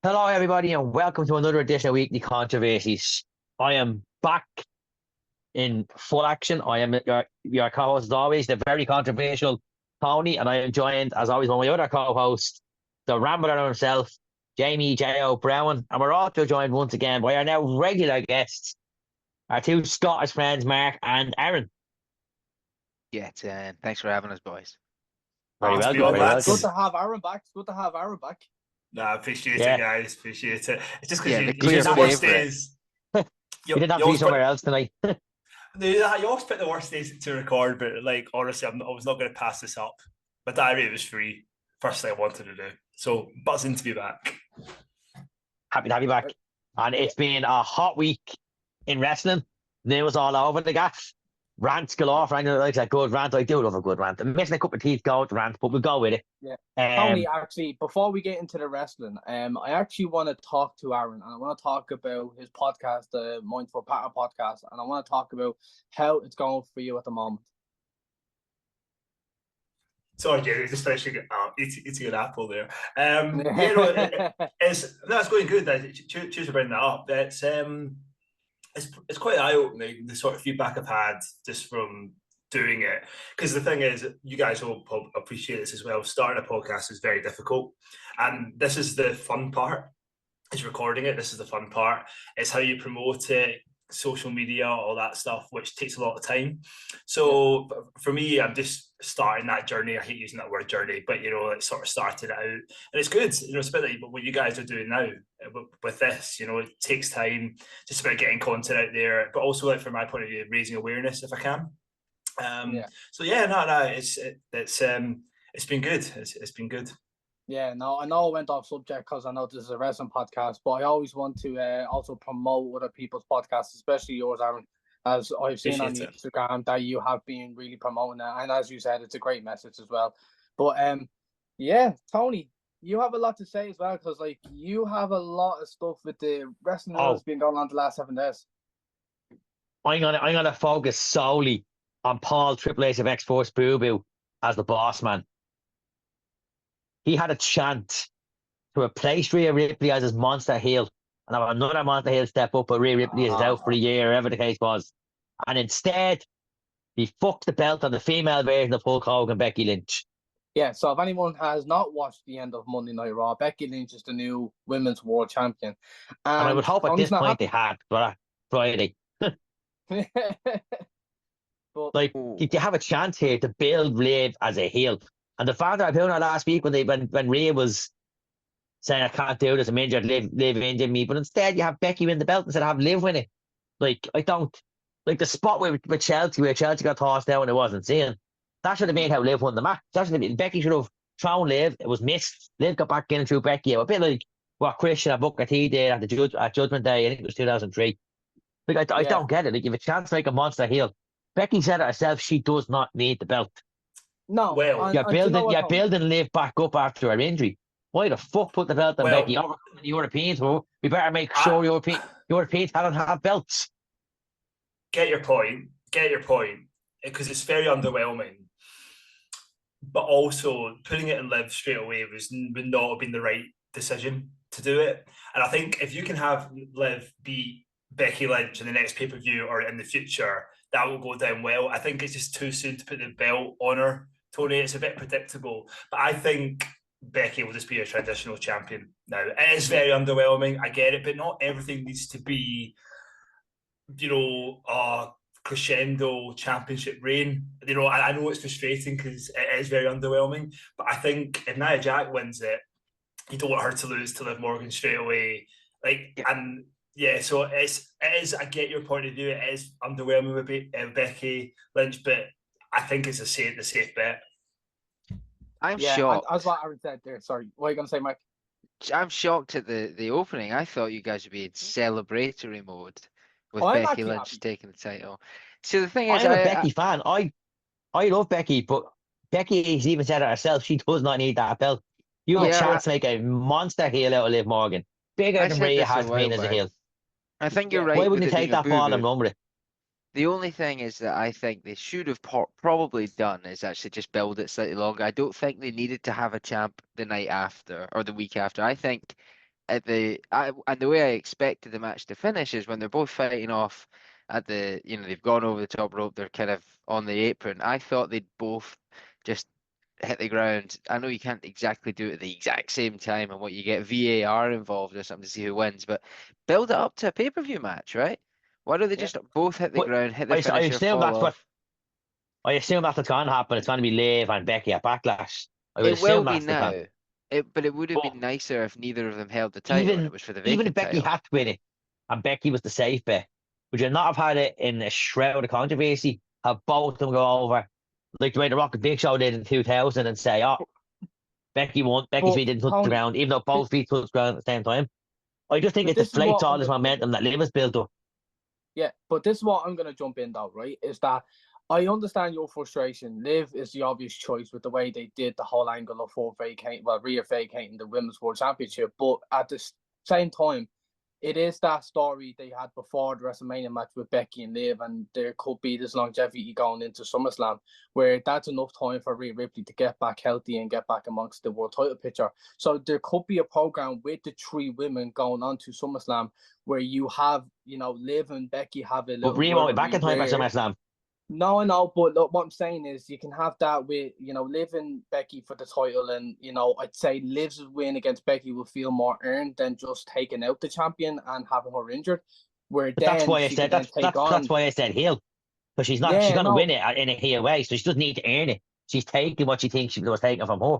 Hello, everybody, and welcome to another edition of Weekly Controversies. I am back in full action. I am your co-host, as always, the very controversial Tony, and I am joined, as always, by my other co-host, the Rambler himself, Jamie J.O. Brown, and we're also joined once again by our now regular guests, our two Scottish friends, Mark and Aaron. Yeah, thanks for having us, boys. Very To be welcome, on, very lads. welcome. Good to have Aaron back. It's good to have Aaron back. Nah, appreciate Yeah. it, guys. Appreciate it. It's just because Yeah, you the clear choose the worst favourite. days. You didn't have to be somewhere else tonight. You always pick the worst days to record, but like honestly, I was not going to pass this up. My diary was free. First thing I wanted to do. So buzzing to be back. Happy to have you back. And it's been a hot week in wrestling. News all over the gaff. Rants galore. For anyone who likes a good rant, I do love a good rant. I'm missing a couple of teeth going to rant, but we'll go with it. Yeah. Um, Tony, actually, before we get into the wrestling, I actually want to talk to Aaron, and I want to talk about his podcast, the Mindful Pattern podcast, and I want to talk about how it's going for you at the moment. Sorry, Jerry, just finishing eating an apple there. That's going good. Choose to bring that up. It's quite eye-opening, the sort of feedback I've had just from doing it. Because the thing is, you guys will appreciate this as well. Starting a podcast is very difficult. And this is the fun part, is recording it. This is the fun part. It's how you promote it, social media, all that stuff, which takes a lot of time. So for me, I'm just starting that journey. I hate using that word journey, but it sort of started out, and it's good. It's a bit like what you guys are doing now with this. It takes time, just about getting content out there, but also, like, from my point of view, raising awareness if I can. So it's been good. It's been good. Yeah, no, I know I went off subject because I know this is a wrestling podcast, but I always want to also promote other people's podcasts, especially yours, Aaron, as I've seen on Instagram that you have been really promoting it. And as you said, it's a great message as well. But yeah, Tony, you have a lot to say as well, because like you have a lot of stuff with the wrestling that's been going on the last 7 days. I'm gonna focus solely on Paul Triple H of X Force Boo Boo as the boss man. He had a chance to replace Rhea Ripley as his monster heel and have another monster heel step up, but Rhea Ripley is out for a year, whatever the case was. And instead, he fucked the belt on the female version of Hulk Hogan and Becky Lynch. Yeah, so if anyone has not watched the end of Monday Night Raw, Becky Lynch is the new Women's World Champion. And I would hope at this point they had for Friday. But like, you have a chance here to build Liv as a heel. And the fact that I put on last week when Rhea was saying, I can't do this, I'm injured, Liv injured me, but instead you have Becky win the belt instead of have Liv win it. Like, I don't like the spot with Chelsea where Chelsea got tossed down and it wasn't seen. That should have made how Liv won the match. Becky should have thrown Liv. It was missed. Liv got back in and threw Becky out. A bit like what Christian at Booker T did at Judgment Day. I think it was 2003. Like, I don't get it. Like, you have a chance to make a monster heel. Becky said it herself, she does not need the belt. No, well, you're building Liv back up after her injury. Why the fuck put the belt on Becky? Overcoming the Europeans, we better make sure European talent have belts. Get your point, because it's very underwhelming. But also, putting it in Liv straight away would not have been the right decision to do it. And I think if you can have Liv beat Becky Lynch in the next pay-per-view or in the future, that will go down well. I think it's just too soon to put the belt on her, Tony. It's a bit predictable. But I think Becky will just be a traditional champion now. It is very underwhelming, I get it, but not everything needs to be, a crescendo championship reign. I know it's frustrating because it is very underwhelming, but I think if Nia Jax wins it, you don't want her to lose to Liv Morgan straight away. So it is. I get your point of view. It is underwhelming with Becky Lynch, but I think it's the safe bet. I'm shocked. As what Aaron said there. Sorry, what are you going to say, Mike? I'm shocked at the opening. I thought you guys would be in celebratory mode with Becky Lynch taking the title. So the thing is, I'm a Becky fan. I love Becky, but Becky's even said it herself. She does not need that belt. You have a chance to make a monster heel out of Liv Morgan. Bigger than Rhea has been as a heel. I think you're right. Why wouldn't you take that ball and run with it? The only thing is that I think they should have probably done is actually just build it slightly longer. I don't think they needed to have a champ the night after or the week after. I think and the way I expected the match to finish is when they're both fighting off at the, they've gone over the top rope, they're kind of on the apron. I thought they'd both just hit the ground. I know you can't exactly do it at the exact same time, and what you get VAR involved or something to see who wins, but build it up to a pay-per-view match, right? Why don't they just both hit the ground, hit the finisher, fall off? I assume that's what's going to happen. It's going to be Liv and Becky at Backlash. It will be now. But it would have been nicer if neither of them held the title and it was for the vacant even if Becky title. had to win it and Becky was the safe bet, would you not have had it in a shroud of controversy? Have both of them go over like the way the Rock and Big Show did in 2000 and say, "Oh, Becky won. Becky's feet didn't touch the ground, even though both feet touched the ground at the same time." I just think it deflates all this momentum that Liv has built up. Yeah, but this is what I'm going to jump in though, right? Is that I understand your frustration. Liv is the obvious choice with the way they did the whole angle of Rhea vacating the Women's World Championship. But at the same time, it is that story they had before the WrestleMania match with Becky and Liv, and there could be this longevity going into SummerSlam, where that's enough time for Rhea Ripley to get back healthy and get back amongst the world title picture. So there could be a program with the three women going on to SummerSlam where you have, Liv and Becky have a little. But Rhea won't be back in time for SummerSlam. No, I know, but look, what I'm saying is you can have that with, Liv and Becky for the title, and, I'd say Liv's win against Becky will feel more earned than just taking out the champion and having her injured. But that's why I said that's why I said heel, because she's not she's going to win it in a heel way, so she doesn't need to earn it. She's taking what she thinks she was taking from her.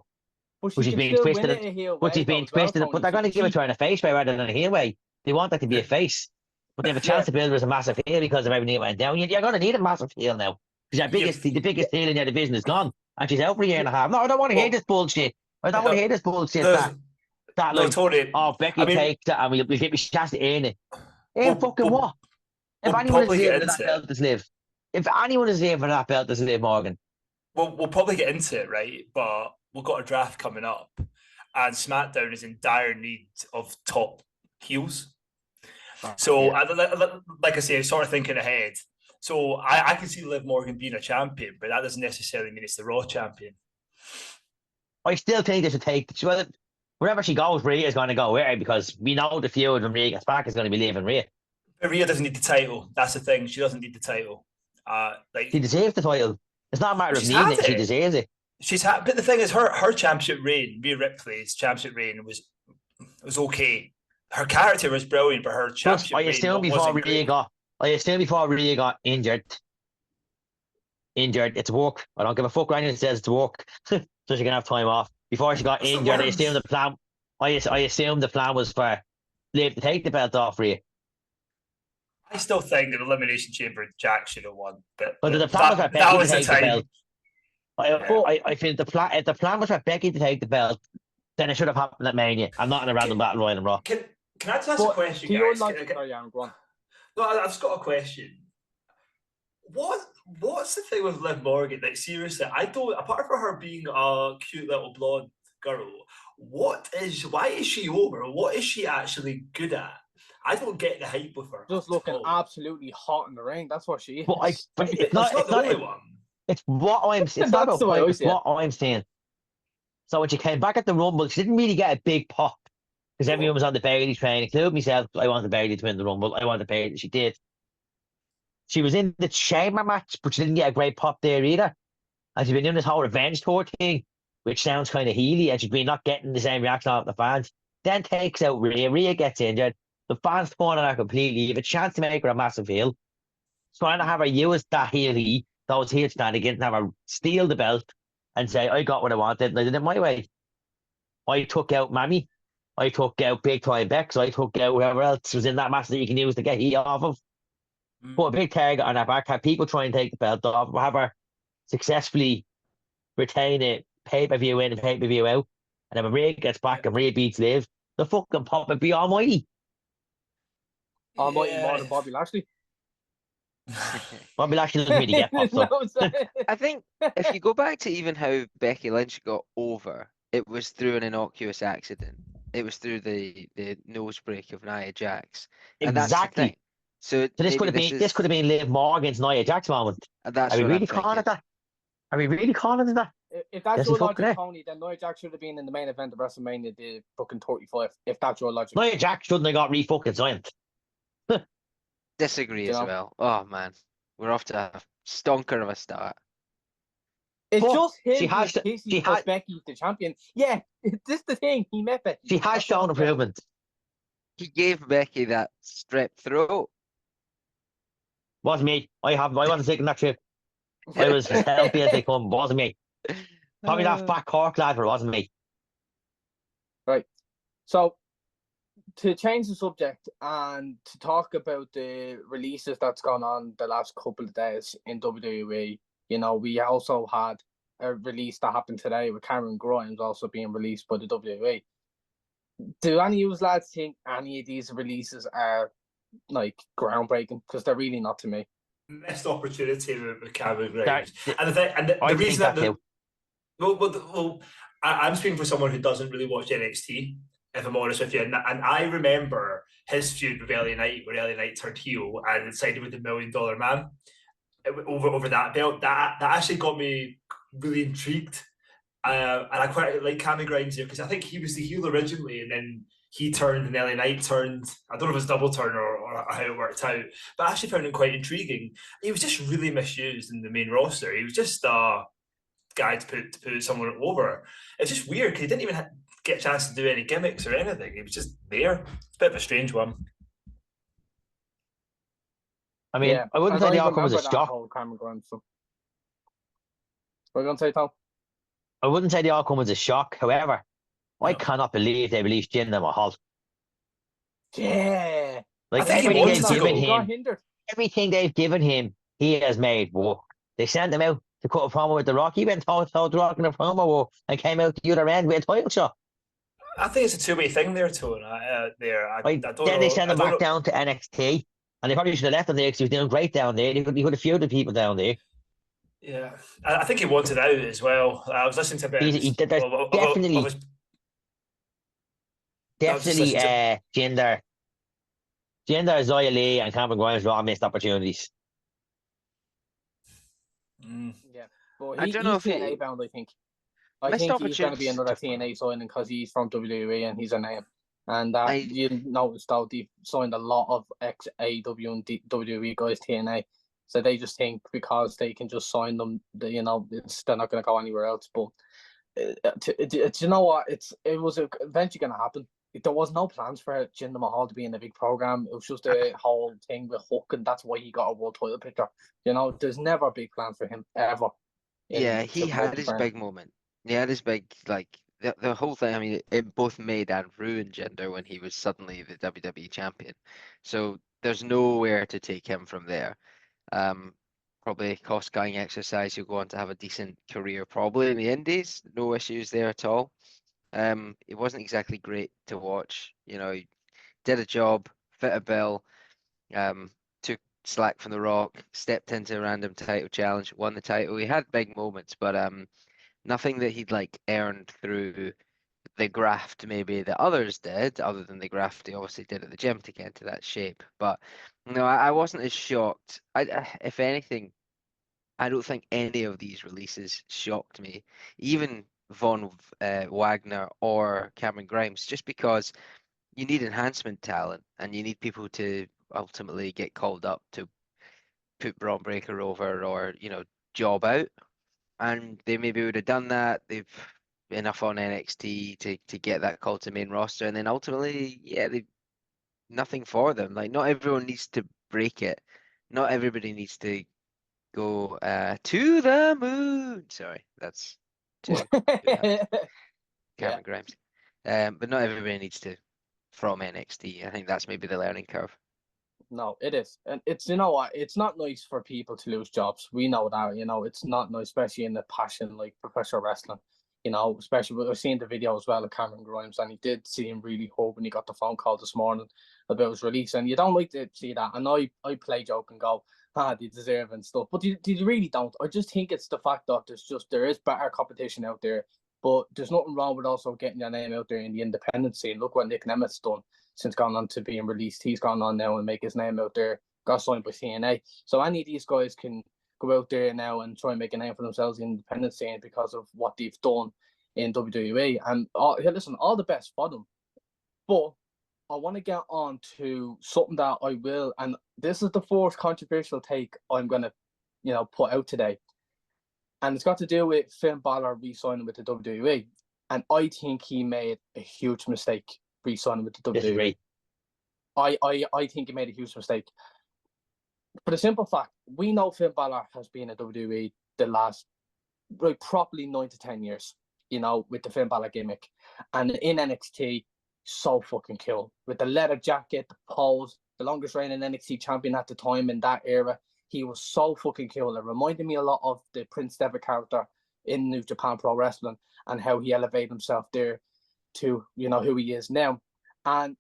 But she's being twisted. But she's being twisted. But they're going to give it to her in a face way rather than a heel way. They want that to be a face. But they have a chance to build her as a massive heel because of everything that went down. You're going to need a massive heel now. Because the biggest heel in your division is gone. And she's out for a year and a half. No, I don't want to hear this bullshit. I don't want to hear this bullshit. Tony, Becky takes it and we'll give you a chance to earn it. Fucking what? If anyone is here for that belt, it's Liv. If anyone is here for that belt, it's Liv Morgan. Well, we'll probably get into it, right? But we've got a draft coming up. And SmackDown is in dire need of top heels. So, like I say, I'm sort of thinking ahead. So, I can see Liv Morgan being a champion, but that doesn't necessarily mean it's the Raw champion. I still think they should take... Well, wherever she goes, Rhea is going to go with her because we know the feud when Rhea gets back is going to be Liv and Rhea. But Rhea doesn't need the title. That's the thing. She doesn't need the title. She deserves the title. It's not a matter of needing it. She deserves it. She's had, but the thing is, her championship reign, Rhea Ripley's championship reign was okay. Her character was brilliant, but her championship reign I assume before Rhea got injured, it's work. I don't give a fuck what anyone says, it's work. So she can have time off. Before she got injured, I assume the plan was for Liv to take the belt off Rhea. I still think an Elimination Chamber Jack should have won. But the plan was for Becky to take the belt. I think if the plan was for Becky to take the belt, then it should have happened at Mania. I'm not in a random battle royal in Raw. Can I just ask a question, guys? Go on. No, I've just got a question. What's the thing with Liv Morgan? Like, seriously, I don't. Apart from her being a cute little blonde girl, why is she over? What is she actually good at? I don't get the hype with her. Just looking absolutely hot in the ring. That's what she is. But it's not the only one. It's what I'm saying. It's not what I'm saying. So when she came back at the Rumble, she didn't really get a big pop because everyone was on the Bayley train, including myself. I wanted Bayley to win the Rumble. I wanted Bayley. She did. She was in the Chamber match, but she didn't get a great pop there either. And she's been doing this whole revenge tour thing, which sounds kind of heely, and she's been not getting the same reaction out of the fans. Then takes out Rhea. Rhea gets injured. The fans turn on her completely. You have a chance to make her a massive heel. Trying to have her use that heel, those heel shenanigans, and have her steal the belt and say, I got what I wanted, and I did it my way. I took out Mammy. I took out Big Time Bex. I took out whoever else was in that match that you can use to get heat off of. Put a big target on her back, have people try and take the belt off, have her successfully retain it, pay-per-view in and pay-per-view out. And then when Rhea gets back and Rhea beats Liv, the fucking pop would be almighty. Almighty more than Bobby Lashley. Bobby Lashley doesn't really get popped up. I think if you go back to even how Becky Lynch got over, it was through an innocuous accident. It was through the nose break of Nia Jax. And exactly. That's so this could have been Liv Morgan's Nia Jax moment. And that's Are we really calling it that? Are we really calling it that? If that's Yes, your he's fucking logic, it. Tony, then Nia Jax should have been in the main event of WrestleMania, the fucking 35. If that's your logic, Nia Jax shouldn't have got re-fucking signed. Disagree You as know? well. Oh man, we're off to a stonker of a start. It's But just she him has with Casey put Becky the champion. Yeah, this is the thing. He met Becky. She has That's what shown he met. improvement. He gave Becky that strep throat. Wasn't me. I wasn't taking that trip. I was as healthy as they come. Wasn't me. Probably that fat Cork lad, but it wasn't me. Right. So, to change the subject and to talk about the releases that's gone on the last couple of days in WWE, you know, we also had a release that happened today with Cameron Grimes also being released by the WWE. Do any of you lads think any of these releases are like groundbreaking? Because they're really not to me. Missed opportunity with Cameron Grimes. That- And the I reason think that that too. I'm speaking for someone who doesn't really watch NXT, if I'm honest with you. And I remember his feud with LA Knight, where LA Knight turned heel and sided with the $1 Million Man over that belt. That actually got me really intrigued. And I quite like Cameron Grimes here because I think he was the heel originally, and then he turned and LA Knight turned. I don't know if it was double turn or how it worked out, but I actually found him quite intriguing. He was just really misused in the main roster. He was just a guy to put someone over. It's just weird because he didn't even get a chance to do any gimmicks or anything. He was just there. It's a bit of a strange one. I mean, I wouldn't say the outcome was a shock. Cameron Grimes, so. What are you going to say, Tom? I wouldn't say the outcome was a shock. However, I No. cannot believe they released Jinder Mahal. Yeah. Like I think he everything wanted they've to given go. He got him, hindered. everything they've given him, he has made work. They sent him out to cut a promo with The Rock. He went told The Rock in a promo and came out the other end with a title shot. I think it's a two-way thing there, Tone. I don't Then they know. sent I him don't back know. down to NXT, and they probably should have left him there because he was doing great down there. He could have feuded people down there. Yeah, I think he wanted out as well. I was listening to a bit. There's definitely Jinder, Xia Li, and Cameron Grimes all missed opportunities. Yeah, but I don't know he's if TNA bound. I think. I Missed think he's going to be opportunities another is a tough one. TNA signing because he's from WWE and he's a name. And I- you noticed though they've signed a lot of ex AEW and WWE guys TNA, so they just think because they can just sign them, they're not going to go anywhere else. But you know what? It was eventually going to happen. There was no plans for Jinder Mahal to be in a big program. It was just a whole thing with Hook, and that's why he got a world title picture. You know, there's never a big plan for him ever. Yeah, he had his big moment. He had his big, like, the whole thing. I mean, it both made and ruined Jinder when he was suddenly the WWE champion. So there's nowhere to take him from there. Probably cost-cutting exercise. He'll go on to have a decent career, probably in the Indies. No issues there at all. It wasn't exactly great to watch. You know, he did a job, fit a bill, took slack from The Rock, stepped into a random title challenge, won the title. He had big moments, but nothing that he'd like earned through the graft maybe that others did, other than the graft he obviously did at the gym to get into that shape. But no, I wasn't as shocked. If anything, I don't think any of these releases shocked me, even Von Wagner or Cameron Grimes, just because you need enhancement talent and you need people to ultimately get called up to put Braun Breaker over or, job out. And they maybe would have done that. They've enough on NXT to get that call to main roster. And then ultimately, yeah, they've nothing for them. Like, not everyone needs to break it. Not everybody needs to go to the moon. Sorry, that's to Cameron Grimes. But not everybody needs to from NXT. I think that's maybe the learning curve. No, it is. And it's, you know what, it's not nice for people to lose jobs. We know that, it's not nice, especially in the passion like professional wrestling. Especially I've seen the video as well of Cameron Grimes, and he did seem really hurt when he got the phone call this morning about his release. And you don't like to see that. And I play joke and go, they deserve and stuff. But you really don't. I just think it's the fact that there is better competition out there. But there's nothing wrong with also getting your name out there in the independent scene. Look what Nick Nemeth's done since gone on to being released. He's gone on now and make his name out there. Got signed by TNA. So any of these guys can go out there now and try and make a name for themselves in the independent scene because of what they've done in WWE. And listen, all the best for them. But I want to get on to something that I will, and this is the fourth controversial take I'm going to, put out today. And it's got to do with Finn Balor re-signing with the WWE. And I think he made a huge mistake re-signing with the WWE. I think he made a huge mistake. For the simple fact, we know Finn Balor has been at WWE the last, probably 9 to 10 years, with the Finn Balor gimmick. And in NXT, so fucking cool. With the leather jacket, the pose, the longest reigning NXT champion at the time in that era. He was so fucking cool. It reminded me a lot of the Prince Devitt character in New Japan Pro Wrestling and how he elevated himself there to, who he is now. And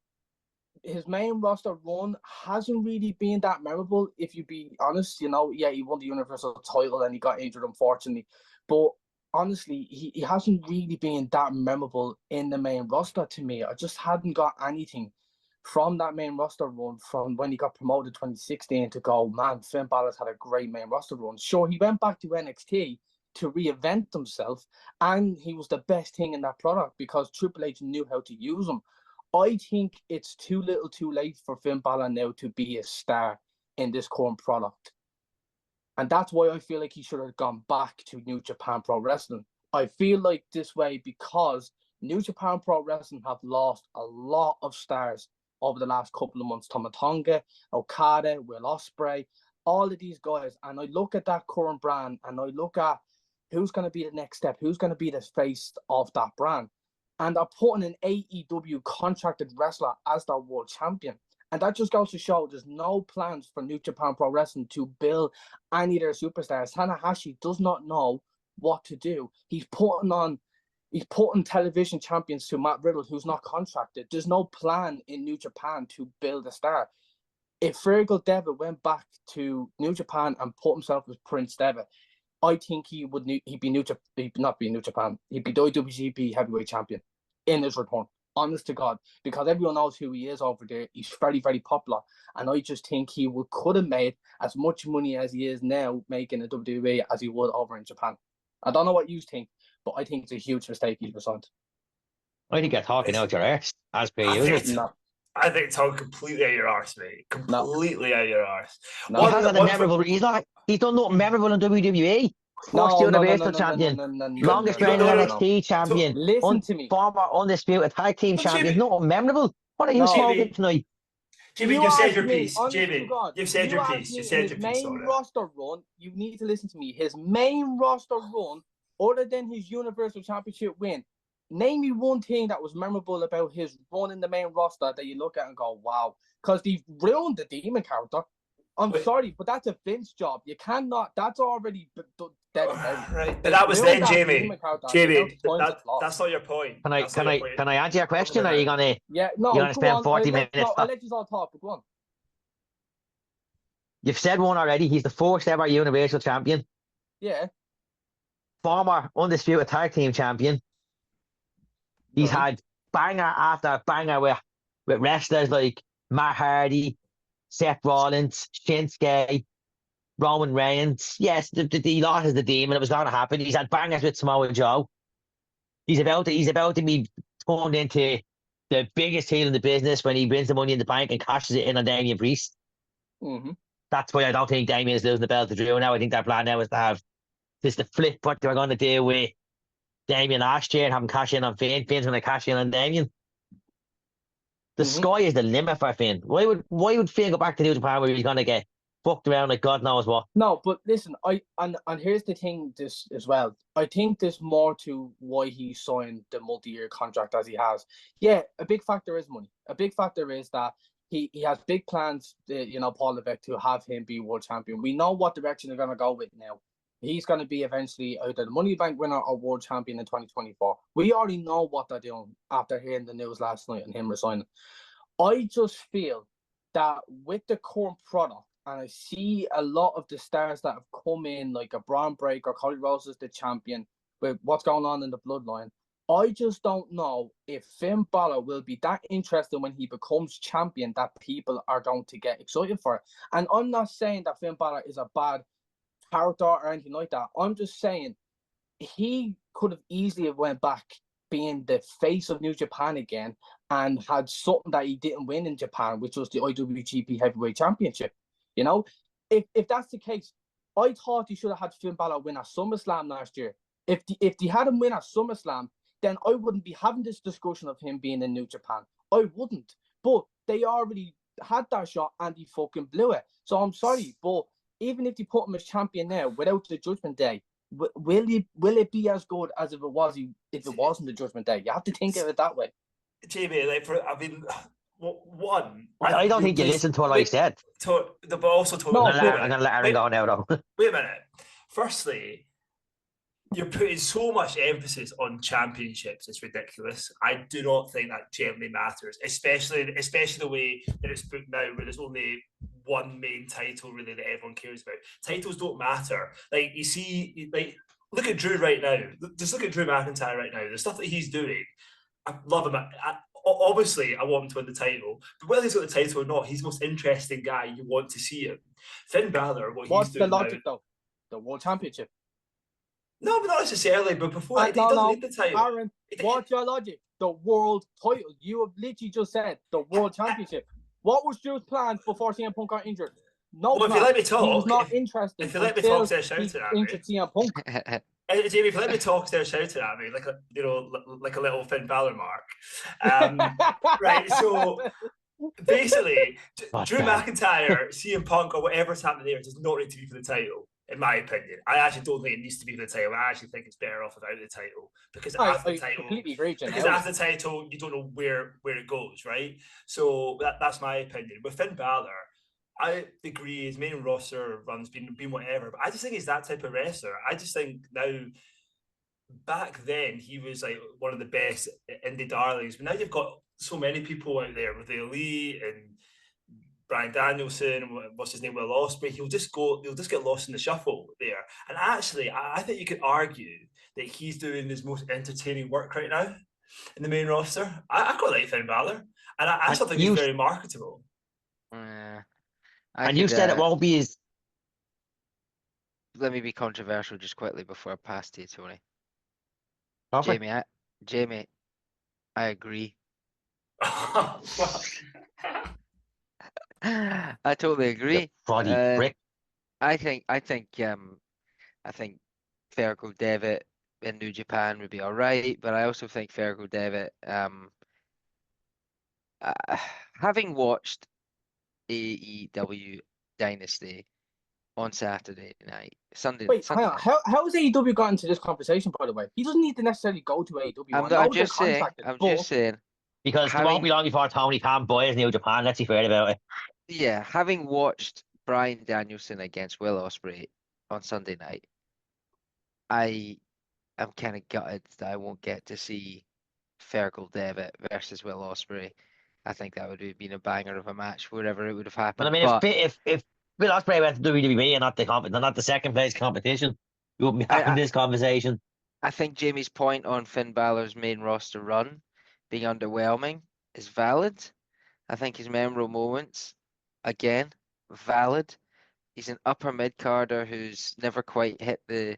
his main roster run hasn't really been that memorable, if you be honest. He won the Universal title and he got injured, unfortunately. But honestly, he hasn't really been that memorable in the main roster to me. I just hadn't got anything from that main roster run from when he got promoted 2016 to go, man, Finn Balor's had a great main roster run. Sure, he went back to NXT to reinvent himself, and he was the best thing in that product because Triple H knew how to use him. I think it's too little too late for Finn Balor now to be a star in this current product. And that's why I feel like he should have gone back to New Japan Pro Wrestling. I feel like this way because New Japan Pro Wrestling have lost a lot of stars over the last couple of months. Tama Tonga, Okada, Will Ospreay, all of these guys. And I look at that current brand and I look at who's going to be the next step, who's going to be the face of that brand. And they're putting an AEW contracted wrestler as their world champion. And that just goes to show there's no plans for New Japan Pro Wrestling to build any of their superstars. Tanahashi does not know what to do. He's putting television champions to Matt Riddle, who's not contracted. There's no plan in New Japan to build a star. If Fergal Devitt went back to New Japan and put himself as Prince Devitt, I think he'd be WWGP heavyweight champion in his return. Honest to God, because everyone knows who he is over there. He's very, very popular. And I just think he could have made as much money as he is now making a WWE as he would over in Japan. I don't know what you think, but I think it's a huge mistake he's resigned. I think you're talking out your arse, as per usual. I think it's talking completely out your arse, mate. Completely out your arse. No. He hasn't memorable. He's done nothing memorable in WWE. First Universal champion, longest reigning NXT champion, listen to me. Former undisputed tag team champion. Nothing memorable. What are you smoking tonight? Jimmy, you've said your piece. Jimmy, you've said your piece. You said your piece. His main roster run, you need to listen to me. His main roster run, other than his Universal Championship win, name me one thing that was memorable about his run in the main roster that you look at and go, wow. Because they've ruined the Demon character. I'm sorry, but that's a Vince job. You cannot. That's already dead. Right, but that was then, Jamie. Jamie, that's not your point. Can I answer your question? Or are you gonna? Yeah, no. You're gonna spend 40 minutes. No, I'll let you all talk. But go on. You've said one already. He's the first ever Universal Champion. Yeah. Former undisputed tag team champion. He's had banger after banger with wrestlers like Matt Hardy, Seth Rollins, Shinsuke, Roman Reigns. Yes, he lost the Demon. It was going to happen. He's had bangers with Samoa Joe. He's about to be turned into the biggest heel in the business when he wins the Money in the Bank and cashes it in on Damian Priest. Mm-hmm. That's why I don't think Damian is losing the belt to Drew now. I think their plan now is to have this to flip what they're going to do with Damian last year and have him cash in on Finn. Finn's going to cash in on Damian. The sky is the limit for Finn. Why would Finn go back to New Japan where he's going to get fucked around like God knows what? No, but listen, and here's the thing this as well. I think there's more to why he signed the multi-year contract as he has. Yeah, a big factor is money. A big factor is that he has big plans, Paul Levesque, to have him be world champion. We know what direction they're going to go with now. He's going to be eventually either the Money Bank winner or world champion in 2024. We already know what they're doing after hearing the news last night and him resigning. I just feel that with the current product, and I see a lot of the stars that have come in, like a Braun Breaker, Cody Rhodes is the champion, with what's going on in the bloodline. I just don't know if Finn Balor will be that interested when he becomes champion that people are going to get excited for it. And I'm not saying that Finn Balor is a bad character or anything like that. I'm just saying he could have easily have went back being the face of New Japan again and had something that he didn't win in Japan, which was the IWGP Heavyweight Championship. You know, if that's the case, I thought he should have had Finn Balor win at SummerSlam last year. If they had him win at SummerSlam, then I wouldn't be having this discussion of him being in New Japan. I wouldn't. But they already had that shot and he fucking blew it. So I'm sorry, but even if they put him as champion now without the Judgment Day, will it be as good as if it wasn't the Judgment Day? You have to think of it that way. Jamie, one. I don't think you listened to what I said. But also I'm gonna let Aaron go now, though. Wait a minute. Firstly, you're putting so much emphasis on championships. It's ridiculous. I do not think that generally matters, especially the way that it's booked now, where there's only one main title really that everyone cares about. Titles don't matter. Like you see, like look at Drew right now. Just look at Drew McIntyre right now. The stuff that he's doing, I love him. Obviously, I want him to win the title, but whether he's got the title or not, he's the most interesting guy. You want to see him. Finn Balor, what's the logic though? The World Championship. No, but not necessarily. But before he doesn't need the title. Aaron, what's your logic? The world title. You have literally just said the World Championship. What was Drew's plan before CM Punk got injured? No, well, if you let me talk, he was not interested. If you let me talk, they're shouting at me. CM Punk. Jamie, if you let me talk, they're shouting at me like a little Finn Balor mark. Right. So basically, Drew McIntyre, CM Punk, or whatever's happening there does not need to be for the title. In my opinion, I actually don't think it needs to be for the title. I actually think it's better off without the title because after the title, completely agree, because after the title, you don't know where it goes, right? So that's my opinion. With Finn Balor, I agree his main roster run's been whatever, but I just think he's that type of wrestler. I just think now, back then he was like one of the best indie darlings, but now you've got so many people out there with the Elite and Bryan Danielson and what's his name, Will Ospreay. He'll just get lost in the shuffle there. And actually, I think you could argue that he's doing his most entertaining work right now in the main roster. I quite like Finn Balor, and I still think he's very marketable. And you said it won't be as. Let me be controversial just quickly before I pass to you, Tony. Okay. Jamie, I agree. I totally agree. Prick. I think Fergal Devitt in New Japan would be all right, but I also think Fergal Devitt, having watched AEW Dynasty on Saturday night, Sunday. Hang on. How has AEW got into this conversation? By the way, he doesn't need to necessarily go to AEW. I'm just saying. Because it won't be long before Tony Khan buys New Japan. Let's be fair about it. Yeah, having watched Bryan Danielson against Will Ospreay on Sunday night, I am kind of gutted that I won't get to see Fergal Devitt versus Will Ospreay. I think that would have been a banger of a match, wherever it would have happened. But I mean, if Will Ospreay went to WWE and not the second place competition, we wouldn't be having this conversation. I think Jamie's point on Finn Balor's main roster run being underwhelming is valid. I think his memorable moments, again, valid. He's an upper mid-carder who's never quite hit the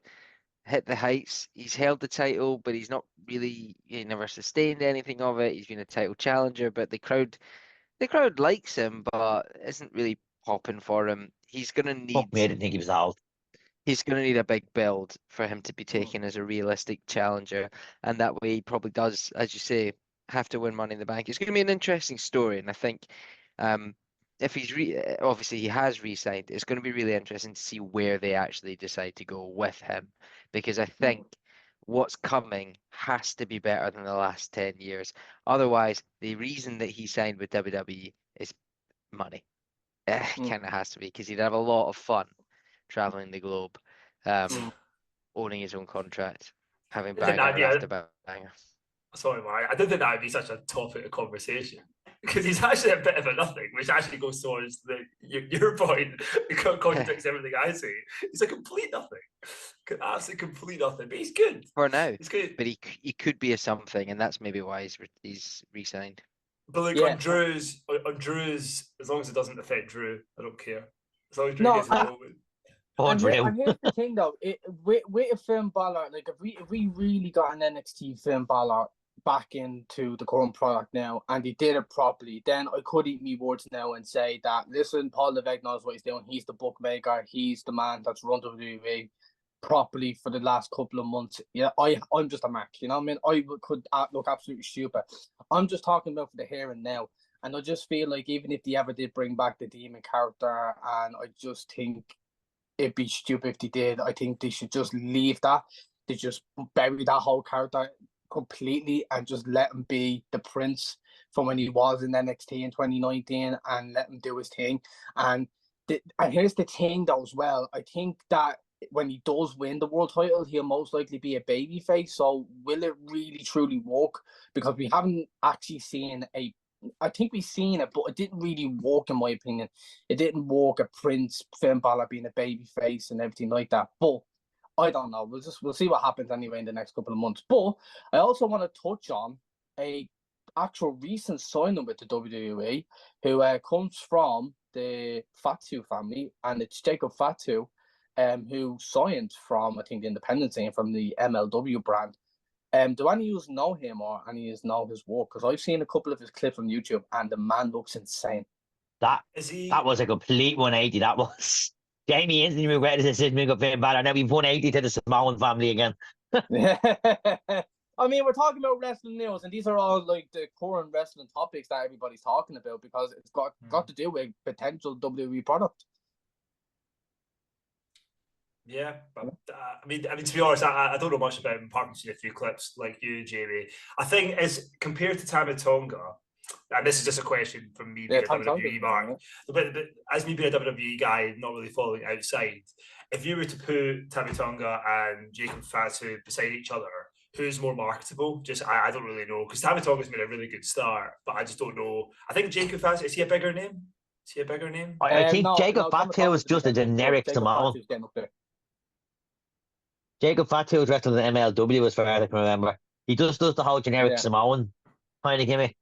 heights. He's held the title, but he's not really, he never sustained anything of it. He's been a title challenger, but the crowd likes him, but isn't really popping for him. He's gonna need. Fuck me, I didn't think he was old. He's going to need a big build for him to be taken as a realistic challenger, and that way he probably does, as you say, have to win Money in the Bank. It's going to be an interesting story, and I think if he's obviously he has re-signed, it's going to be really interesting to see where they actually decide to go with him, because I think what's coming has to be better than the last 10 years. Otherwise, the reason that he signed with WWE is money. It kind of has to be, because he'd have a lot of fun traveling the globe, owning his own contract, having banger after banger. Sorry, Mark. I don't think that would be such a topic of conversation, because he's actually a bit of a nothing, which actually goes towards your point. It contradicts everything I say. He's a complete nothing, absolutely complete nothing. But he's good for now. He's good, but he could be a something, and that's maybe why he's re-signed. But look, on Drew's, as long as it doesn't affect Drew, I don't care. As long as Drew gets his moment. Unreal. And here's the thing, though. With a Finn Balor, like if we really got an NXT Finn Balor back into the current product now, and he did it properly, then I could eat me words now and say that, listen, Paul Levesque knows what he's doing. He's the bookmaker. He's the man that's run WWE properly for the last couple of months. Yeah, I'm just a Mac. You know what I mean? I could look absolutely stupid. I'm just talking about for the here and now. And I just feel like even if they ever did bring back the demon character, and I just think it'd be stupid if they did. I think they should just leave that. They just bury that whole character completely and just let him be the prince from when he was in NXT in 2019 and let him do his thing. And here's the thing though as well. I think that when he does win the world title, he'll most likely be a babyface. So will it really truly work? Because we haven't actually seen I think we've seen it, but it didn't really work in my opinion. It didn't work, a Prince Finn Balor being a baby face and everything like that. But I don't know. We'll see what happens anyway in the next couple of months. But I also want to touch on a actual recent signing with the WWE, who comes from the Fatu family, and it's Jacob Fatu, who signed from, I think, the independent scene, from the MLW brand. Do any of you know him or any of you know his work? Because I've seen a couple of his clips on YouTube, and the man looks insane. That was a complete 180. That was Jamie instantly regretted his decision to go Finn Balor. Now we've 180 to the Samoan family again. I mean, we're talking about wrestling news, and these are all like the current wrestling topics that everybody's talking about because it's got to do with potential WWE product. Yeah, but I mean, to be honest, I don't know much about him, apart from seeing a few clips like you, Jamie. I think as compared to Tama Tonga, and this is just a question from me being a WWE mark, but as me being a WWE guy, not really following outside, if you were to put Tama Tonga and Jacob Fatu beside each other, who's more marketable? I don't really know, because Tama Tonga's made a really good start, but I just don't know. I think Jacob Fatu, is he a bigger name? I think Jacob Fatu is just a generic Samoan. Jacob Fatu was wrestling in MLW as far as I can remember. He just does the whole generic Samoan kind of gimmick.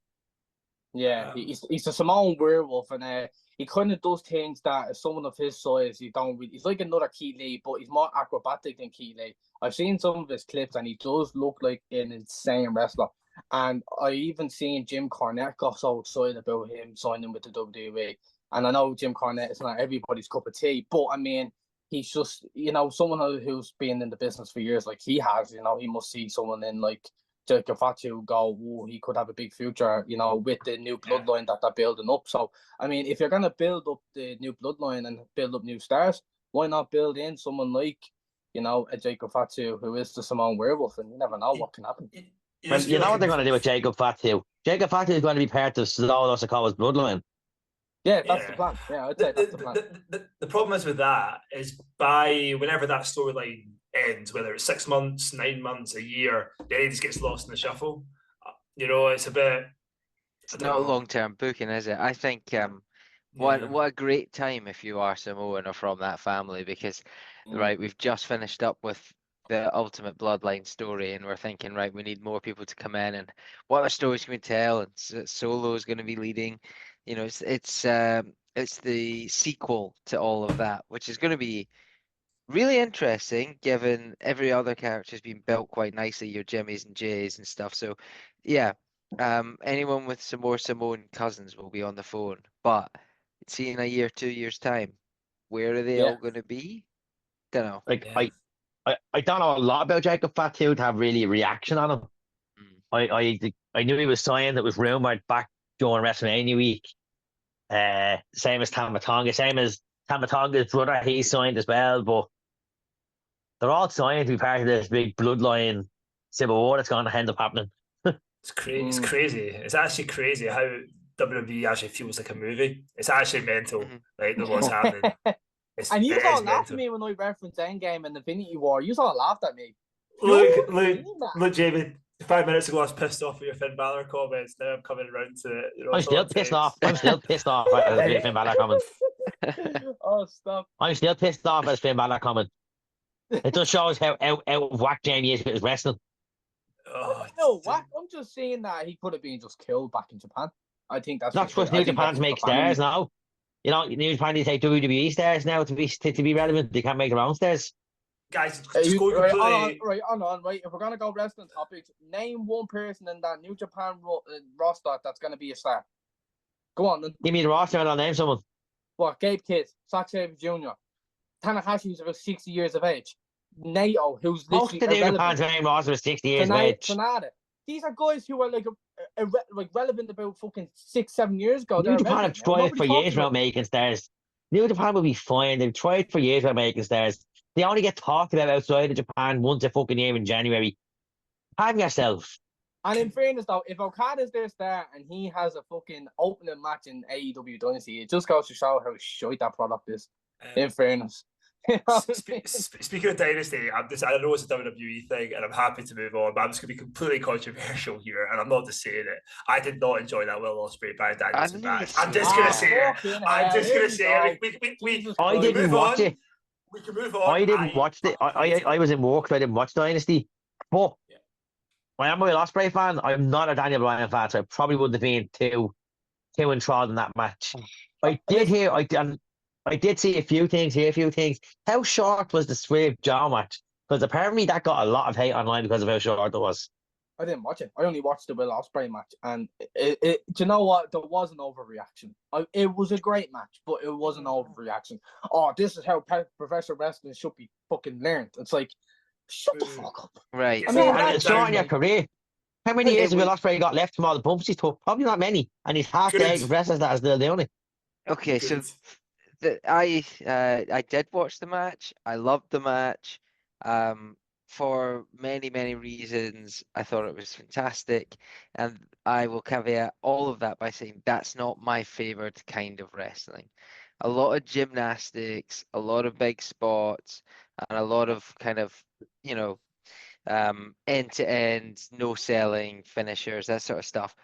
Yeah, he's a Samoan werewolf, and he kind of does things that someone of his size, you don't really. He's like another Keith Lee, but he's more acrobatic than Keith Lee. I've seen some of his clips, and he does look like an insane wrestler. And I even seen Jim Cornette got so excited about him signing with the WWE. And I know Jim Cornette is not everybody's cup of tea, but I mean, he's just, someone who's been in the business for years like he has, he must see someone in like Jacob Fatu go, oh, he could have a big future, with the new bloodline that they're building up. So, I mean, if you're going to build up the new bloodline and build up new stars, why not build in someone like, a Jacob Fatu who is the Samoan werewolf, and you never know what can happen. You know what they're going to do with Jacob Fatu? Jacob Fatu is going to be part of Solo Sikoa's bloodline. Yeah, that's the plan. Yeah, I'd say that's the plan. The problem is with that is by whenever that storyline ends, whether it's 6 months, 9 months, a year, then it just gets lost in the shuffle. It's a bit... It's not a long-term booking, is it? I think what a great time if you are Samoan or from that family, because, right, we've just finished up with the Ultimate Bloodline story, and we're thinking, right, we need more people to come in, and what other stories can we tell? And Solo is going to be leading. It's the sequel to all of that, which is going to be really interesting, given every other character has been built quite nicely, your Jimmys and Jays and stuff. So, yeah, anyone with some more Samoan cousins will be on the phone. But see, in a year, 2 years' time, where are they all going to be? Don't know. I don't know a lot about Jacob Fatu to have really a reaction on him. I knew he was signed. It was rumored back during WrestleMania week. Same as Tama Tonga, same as Tama Tonga's brother, he signed as well, but they're all signed to be part of this big bloodline civil war that's going to end up happening. It's crazy. It's actually crazy how WWE actually feels like a movie. It's actually mental, like what's happening. And you all laughed at me when I referenced Endgame and Infinity War. You all laughed at me. Look, Jamie. 5 minutes ago, I was pissed off with your Finn Balor comments. Now I'm coming around to it. I'm still pissed off. I'm still pissed off at Finn Balor comment. Oh, stop. I'm still pissed off at Finn Balor comment. It just shows how out of whack Jamie is with his wrestling. No, whack. I'm just saying that he could have been just killed back in Japan. I think that's not supposed to New Japan to make stars now. You know, New Japan need to take WWE stars now to be relevant. They can't make their own stars. Guys, just go right, completely. Right. If we're gonna go wrestling topics, name one person in that New Japan roster that's gonna be a star. Go on, then. Give me the roster and I'll name someone. What? Gabe Kidd, Zack Sabre Jr., Tanahashi's about 60 years of age. Nato, who's Most literally of the New irrelevant. Japan's name roster is 60 years of age. Sanada. These are guys who are like relevant about fucking 6-7 years ago. New Japan have tried for years without making stars. New Japan will be fine. They've tried for years without making stars. They only get talked about outside of Japan once a fucking year in January. Have yourself. And in fairness, though, if Okada's their star and he has a fucking opening match in AEW Dynasty, it just goes to show how shite that product is. In fairness. Speaking of Dynasty, I know it's a WWE thing, and I'm happy to move on, but I'm just going to be completely controversial here, and I'm not just saying it. I did not enjoy that Will Ospreay Bryan Danielson match. I'm just going to say it. I'm just going to say it. I didn't watch it. We can move on. I didn't watch it. I was in work, so I didn't watch Dynasty. But I am a Will Ospreay fan. I'm not a Daniel Bryan fan, so I probably wouldn't have been too enthralled in that match. I did see a few things. How short was the Swerve Jaw match? Because apparently that got a lot of hate online because of how short it was. I didn't watch it. I only watched the Will Ospreay match, and do you know what? There was an overreaction. It was a great match, but it was an overreaction. Oh, this is how professional wrestling should be fucking learned. It's like, shut the fuck up. Right. I mean, it's short in your career. How many years have Will Ospreay got left from all the bumps he's took? Probably not many. And he's half dead wrestlers that are still doing it. Okay, so I did watch the match. I loved the match. For many, many reasons, I thought it was fantastic. And I will caveat all of that by saying that's not my favorite kind of wrestling. A lot of gymnastics, a lot of big spots, and a lot of kind of, end-to-end, no selling finishers, that sort of stuff.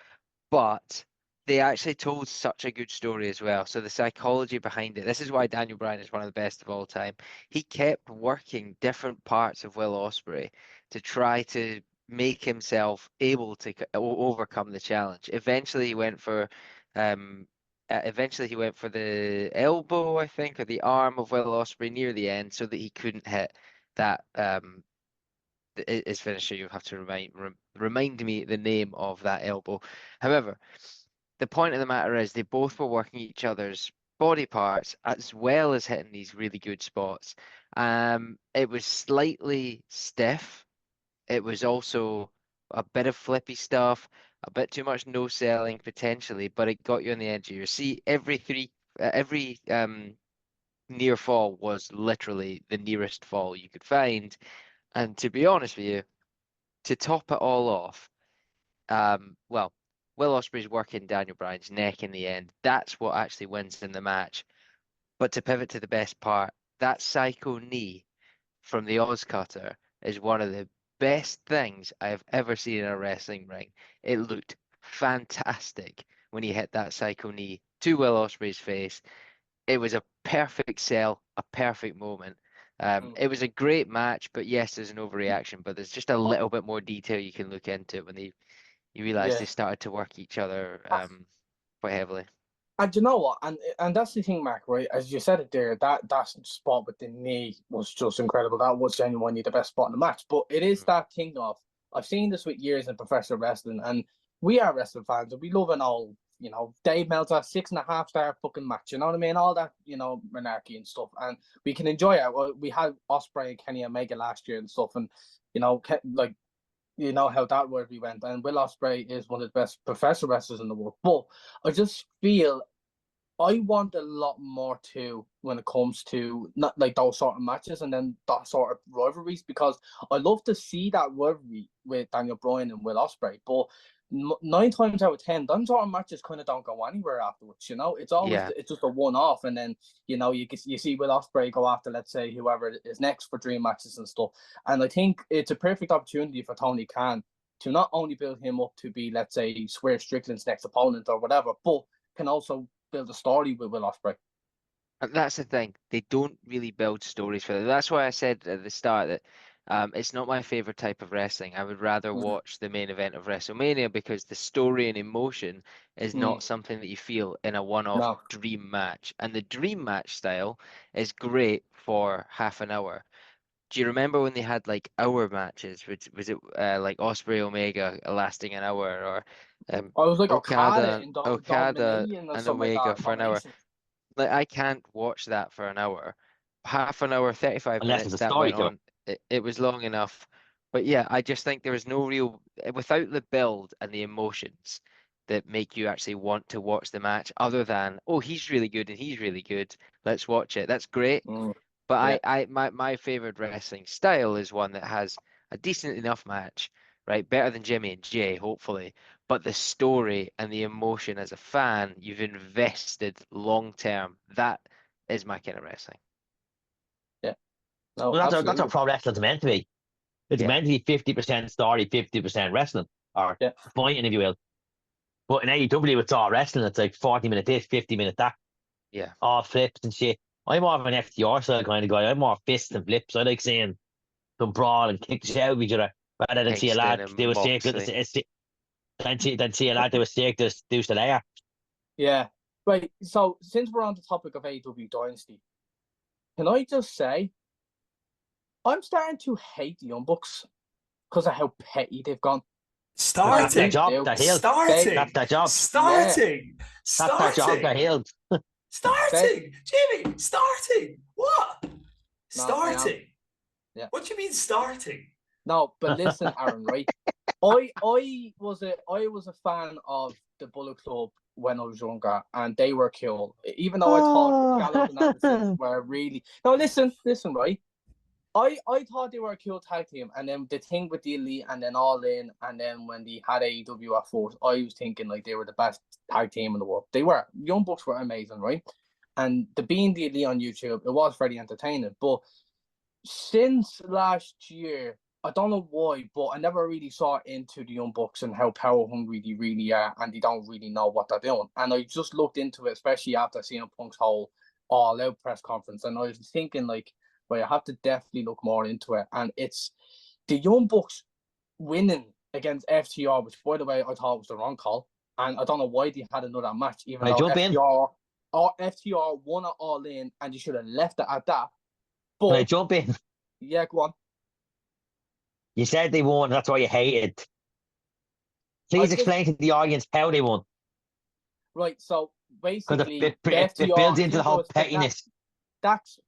But they actually told such a good story as well. So the psychology behind it, this is why Daniel Bryan is one of the best of all time. He kept working different parts of Will Ospreay to try to make himself able to overcome the challenge. Eventually he went for the elbow, I think, or the arm of Will Ospreay near the end, so that he couldn't hit that his finisher. You have to remind me the name of that elbow. However, the point of the matter is they both were working each other's body parts as well as hitting these really good spots. It was slightly stiff. It was also a bit of flippy stuff, a bit too much no selling potentially, but it got you on the edge of your seat. Every near fall was literally the nearest fall you could find. And to be honest with you, to top it all off, Will Ospreay's working Daniel Bryan's neck in the end. That's what actually wins in the match. But to pivot to the best part, that psycho knee from the Oz Cutter is one of the best things I have ever seen in a wrestling ring. It looked fantastic when he hit that psycho knee to Will Ospreay's face. It was a perfect sell, a perfect moment. It was a great match, but yes, there's an overreaction, but there's just a little bit more detail you can look into when you realise they started to work each other quite heavily. And you know what? And that's the thing, Mark, right? As you said it there, that spot with the knee was just incredible. That was genuinely the best spot in the match. But it is that thing of, I've seen this with years in professional wrestling, and we are wrestling fans, and we love an old, Dave Meltzer 6.5-star fucking match. You know what I mean? All that, monarchy and stuff. And we can enjoy it. We had Ospreay and Kenny Omega last year and stuff, and, you know how that rivalry went, and Will Ospreay is one of the best professional wrestlers in the world. But I just feel I want a lot more too when it comes to not like those sort of matches and then that sort of rivalries, because I love to see that rivalry with Daniel Bryan and Will Ospreay. But 9 times out of 10, them sort of matches kind of don't go anywhere afterwards. It's always it's just a one-off, and then you see Will Ospreay go after, let's say, whoever is next for dream matches and stuff. And I think it's a perfect opportunity for Tony Khan to not only build him up to be, let's say, Swerve Strickland's next opponent or whatever, but can also build a story with Will Ospreay. And that's the thing, they don't really build stories for them. That's why I said at the start that It's not my favorite type of wrestling. I would rather watch the main event of WrestleMania because the story and emotion is not something that you feel in a one-off dream match. And the dream match style is great for half an hour. Do you remember when they had like hour matches? Was it like Osprey Omega lasting an hour, or I was like Okada and Okada Dominion or and something like Omega that. for an hour? Like, I can't watch that for an hour. Half an hour, 35 unless it's minutes a that story went to it. on. It was long enough. But yeah, I just think there was no real, without the build and the emotions that make you actually want to watch the match, other than, oh, he's really good and he's really good. Let's watch it. That's great. But my favorite wrestling style is one that has a decent enough match, right? Better than Jimmy and Jay, hopefully. But the story and the emotion as a fan, you've invested long term. That is my kind of wrestling. Yeah. No, Well, that's absolutely. what pro wrestling's meant to be. It's meant to be 50% story, 50% wrestling, or fighting, if you will. But in AEW, it's all wrestling. It's like 40-minute this, 50-minute that. Yeah. All flips and shit. I'm more of an FTR style kind of guy. I'm more fists and flips. I like seeing them brawl and kick the shit out of each other rather than see a lad Kingston do a and circle. Moxley. Than see a lad do a circle, do the layer. Yeah. Right. So since we're on the topic of AEW Dynasty, can I just say I'm starting to hate the Young Bucks because of how petty they've gone. That's their job. They're healed. That's their job. Starting. That's their job. They're healed. Starting. Jamie, starting. What? No, Starting. Yeah. What do you mean starting? No, but listen, Aaron, right? I was a fan of the Bullet Club when I was younger, and they were cool. Even though I thought Gallows and Anderson were really listen, right? I thought they were a cool tag team, and then the thing with the Elite, and then All In, and then when they had AEW at Force, I was thinking like they were the best tag team in the world. They were. Young Bucks were amazing, right? And being the Elite on YouTube, it was very entertaining. But since last year, I don't know why, but I never really saw into the Young Bucks and how power hungry they really are, and they don't really know what they're doing. And I just looked into it, especially after CM Punk's whole All Out press conference, and I was thinking like, but I have to definitely look more into it. And it's the Young Bucks winning against FTR, which, by the way, I thought was the wrong call. And I don't know why they had another match, even though FTR won it All In, and you should have left it at that. But Can I jump in? Yeah, go on. You said they won, that's why you hated. Please explain to the audience how they won. Right, so basically, it builds into the whole pettiness. Dax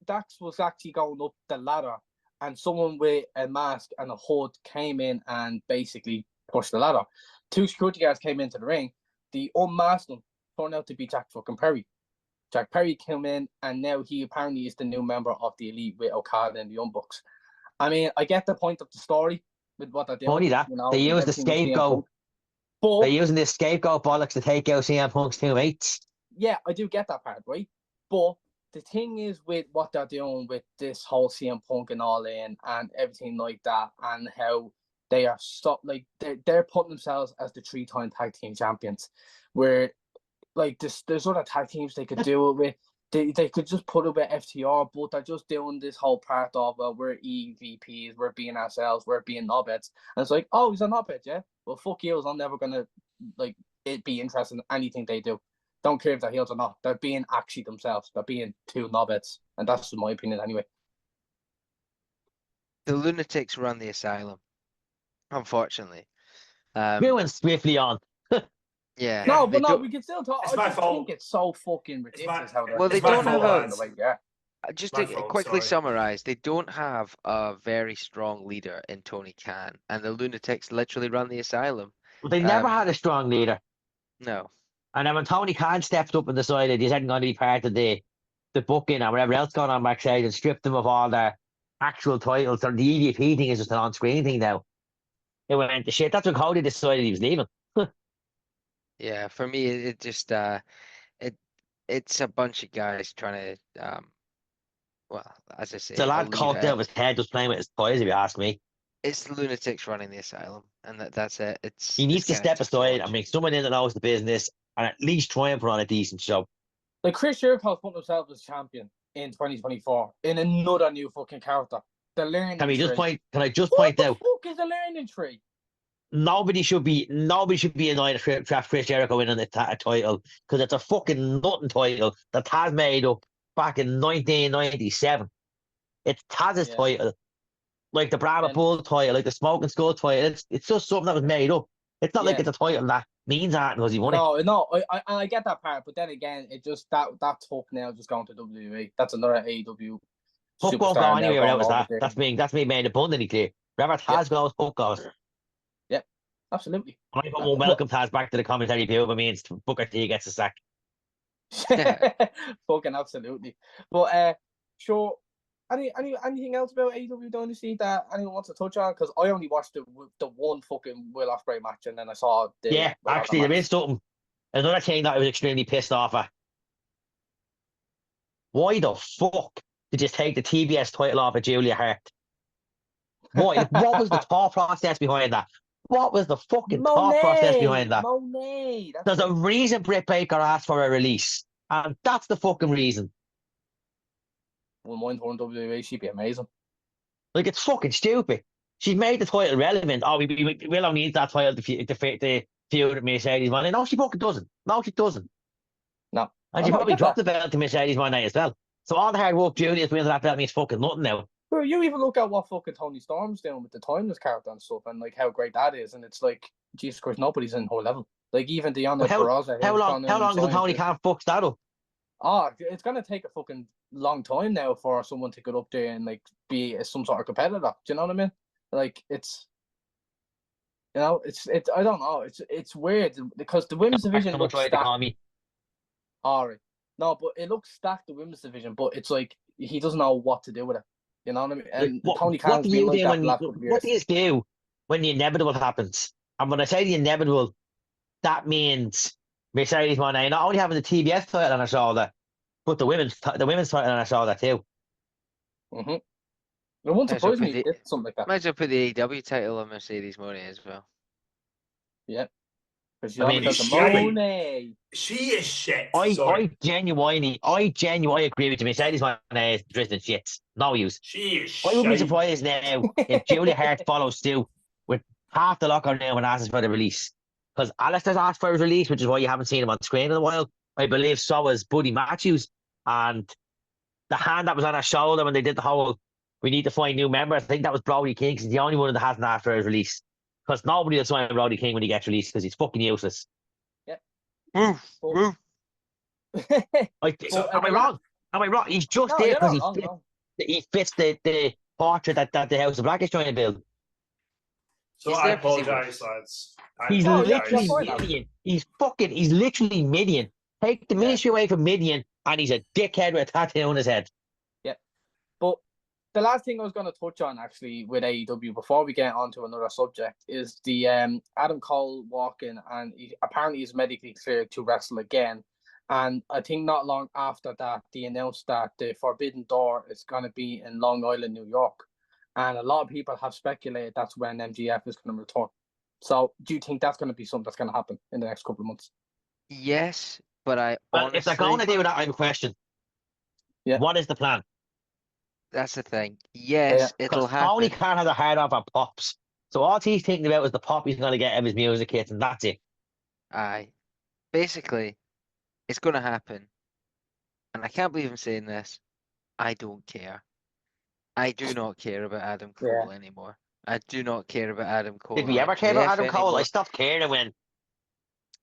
was actually going up the ladder, and someone with a mask and a hood came in and basically pushed the ladder. 2 security guards came into the ring. The unmasked one turned out to be Jack fucking Perry. Jack Perry came in, and now he apparently is the new member of the Elite with Okada and the Young Bucks. I mean, I get the point of the story with what they're doing. Only that, they use the scapegoat. But they're using the scapegoat bollocks to take out CM Punk's teammates. Yeah, I do get that part, right? But the thing is with what they're doing with this whole CM Punk and All In and everything like that, and how they are they're putting themselves as the 3-time tag team champions, where like there's other tag teams they could do it with. They could just put it with FTR, but they're just doing this whole part of we're EVPs, we're being ourselves, we're being knobheads. And it's like, oh, he's a knobhead, yeah? Well, fuck you, I'm never gonna it be interested in anything they do. Don't care if they're heels or not. They're being actually themselves. They're being 2 knobheads. And that's my opinion anyway. The lunatics run the asylum, unfortunately. Moving swiftly on. Yeah. No, but no, we can still talk. I just think it's so fucking ridiculous how they're. Well, they don't have a. Just to quickly summarize, they don't have a very strong leader in Tony Khan, and the lunatics literally run the asylum. But they never had a strong leader. No. And then when Tony Khan stepped up and decided he wasn't going to be part of the booking or whatever else going on backstage and stripped them of all their actual titles, or the EVP thing is just an on-screen thing now. It went to shit. That's when Cody decided he was leaving. Yeah, for me, it just it's a bunch of guys trying to well, as I say, It's a lad caught out of his head just playing with his toys, if you ask me. It's the lunatics running the asylum, and that's it. He needs to step aside and make someone in that knows the business and at least try and put on a decent show. Like Chris Jericho's put himself as champion in 2024 in another new fucking character. The learning Can tree. I just What point the out? fuck is a learning tree? Nobody should be annoyed at draft Chris Jericho winning the title because it's a fucking nothing title that Taz made up back in 1997. It's Taz's title, like the Brahma Bull title, like the Smoking Skull title. It's just something that was made up. It's not like it's a title that means that because he won it. No, I get that part, but then again, it just that's hook now just going to WWE. That's another AEW. Hook won't go anywhere without us. That's me made abundantly clear. Wherever Taz goes, Hook goes. Yep, absolutely. I won't welcome Taz back to the commentary booth. It means Booker T gets a sack. Fucking absolutely. But sure. Anything else about AEW Dynasty that anyone wants to touch on? Because I only watched the one fucking Will Ospreay match, and then I saw the actually there is something. Another thing that I was extremely pissed off at. Why the fuck did you take the TBS title off of Julia Hart? Why? What was the thought process behind that? What was the fucking thought process behind that? There's a reason Britt Baker asked for a release, and that's the fucking reason. Well, mine for WWE, she'd be amazing. Like, it's fucking stupid. She's made the title relevant. Oh, Willow needs that title to feud with Mercedes Monday. No, she fucking doesn't. No, she doesn't. No. And she probably dropped the belt to Mercedes Monday as well. So all the hard work Julia's winning that belt means fucking nothing now. Bro, you even look at what fucking Tony Storm's doing with the Timeless character and stuff, and like how great that is, and it's like, Jesus Christ, nobody's in her level. Like even Deonna Purrazzo. How long until Tony can't fuck that up? Oh, it's gonna take a fucking long time now for someone to get up there and like be some sort of competitor. Do you know what I mean? Like it's I don't know. It's weird because the women's division looks stacked. All right, no, but it looks stacked, the women's division, but it's like he doesn't know what to do with it. You know what I mean? And Tony Khan's been like that the last couple of years. What do you do when the inevitable happens? And when I say the inevitable, that means Mercedes Moné not only having the TBS title on her shoulder, but the women's title on her shoulder too. Mm-hmm. It won't surprise me if did something like that. Imagine put the AEW title on Mercedes Moné as well. Yeah. She is shit. I genuinely agree with you. Mercedes Moné is dressing shit. No use. She is I wouldn't be surprised now if Julia Hart follows suit with half the locker now and asks for the release. Because Alistair's asked for his release, which is why you haven't seen him on screen in a while. I believe so has Buddy Matthews. And the hand that was on her shoulder when they did the whole, we need to find new members, I think that was Brody King, because he's the only one that hasn't asked for his release. Because nobody will sign Brody King when he gets released because he's fucking useless. Yep. Am I wrong? He's just there because he fits the portrait that the House of Black is trying to build. So I apologise, lads. He's literally Midian. He's literally Midian. Take the ministry away from Midian, and he's a dickhead with a tattoo on his head. Yeah. But the last thing I was going to touch on, actually, with AEW, before we get on to another subject, is the Adam Cole walk-in, and apparently he's medically cleared to wrestle again. And I think not long after that, they announced that the Forbidden Door is going to be in Long Island, New York. And a lot of people have speculated that's when MJF is going to return. So do you think that's going to be something that's going to happen in the next couple of months? Yes, but if they're going to do that, I have a question. Yeah. What is the plan? That's the thing. Yes, it'll happen. Tony Khan has a head off of pops. So all he's thinking about is the pop he's going to get out of his music kits, and that's it. Aye. Basically, it's going to happen. And I can't believe I'm saying this. I don't care. I do not care about Adam Cole anymore. I do not care about Adam Cole. Did we ever care about Adam Cole? I stopped caring when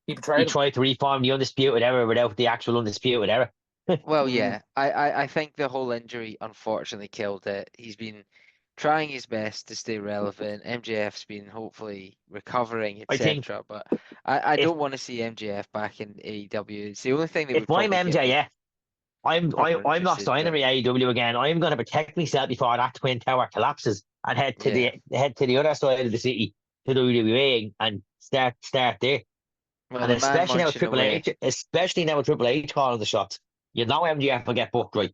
he tried to reform the Undisputed Era without the actual Undisputed Era. Well, yeah. I think the whole injury unfortunately killed it. He's been trying his best to stay relevant. MJF's been hopefully recovering, etc. But I don't want to see MJF back in AEW. It's the only thing that if I'm MJF, I'm not signing with AEW again. I'm going to protect myself before that Twin Tower collapses and head to the other side of the city, to the WWE, and start there. Well, and especially now with Triple H calling the shots, you know MJF will get booked right.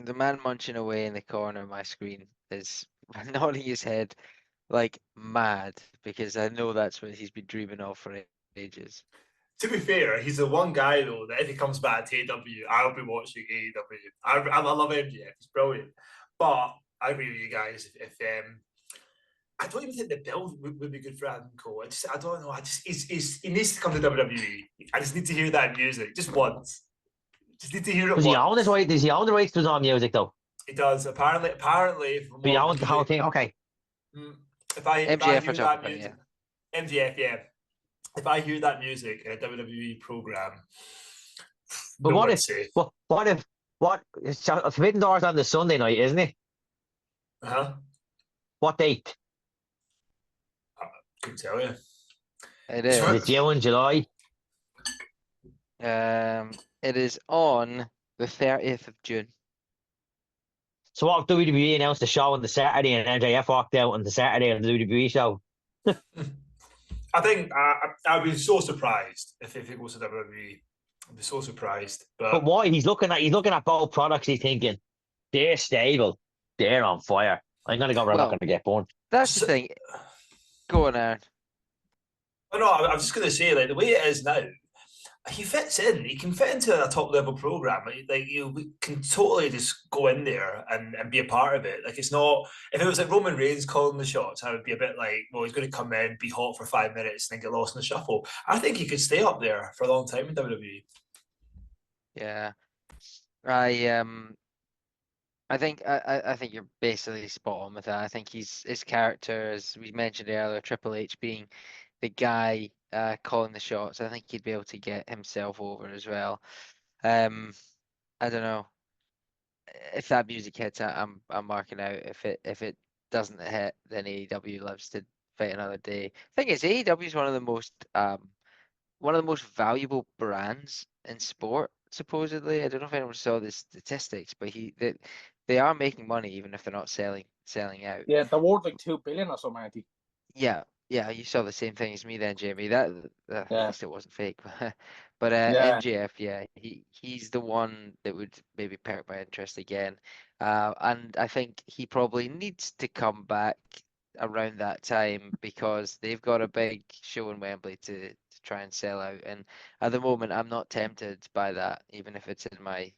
The man munching away in the corner of my screen is nodding his head like mad, because I know that's what he's been dreaming of for ages. To be fair, he's the one guy, though, that if he comes back to AEW, I'll be watching AEW. I love MJF. He's brilliant. But I agree with you guys. If I don't even think the build would be good for Adam Cole. I don't know. He needs to come to WWE. I just need to hear that music just once. Just need to hear it Does once. Does he own the rights to his own music though? He does. Apparently, from He owns the whole thing. Okay. If I MJF hear are that talking music, about, MJF, yeah. If I hear that music in a WWE program, But what if Forbidden Doors on the Sunday night, isn't it? What date? I couldn't tell you. It is. Is it June, July? It is on the 30th of June. So what if WWE announced the show on the Saturday and MJF walked out on the Saturday on the WWE show? I think I'd be so surprised if it goes to WWE. I'd be so surprised. But why? He's looking at both products. He's thinking they're stable, they're on fire. I'm gonna go. We're not gonna get burned. That's the thing. Go on, Aaron. No, I was just gonna say, like, the way it is now, he fits in. He can fit into a top level program. Like, you can totally just go in there and be a part of it. Like, it's not. If it was like Roman Reigns calling the shots, I would be a bit like, well, he's going to come in, be hot for 5 minutes, and then get lost in the shuffle. I think he could stay up there for a long time in WWE. Yeah, I think you're basically spot on with that. I think his character, as we mentioned earlier, Triple H being the guy calling the shots, I think he'd be able to get himself over as well. I don't know if that music hits. I'm marking out. If it doesn't hit, then AEW lives to fight another day. Thing is, AEW is one of the most valuable brands in sport. Supposedly, I don't know if anyone saw the statistics, but they are making money even if they're not selling out. Yeah, they're worth like $2 billion or something, Andy. Yeah, you saw the same thing as me then, Jamie. That at least it wasn't fake. But MJF, yeah, he's the one that would maybe perk my interest again. And I think he probably needs to come back around that time because they've got a big show in Wembley to try and sell out. And at the moment, I'm not tempted by that, even if it's in my,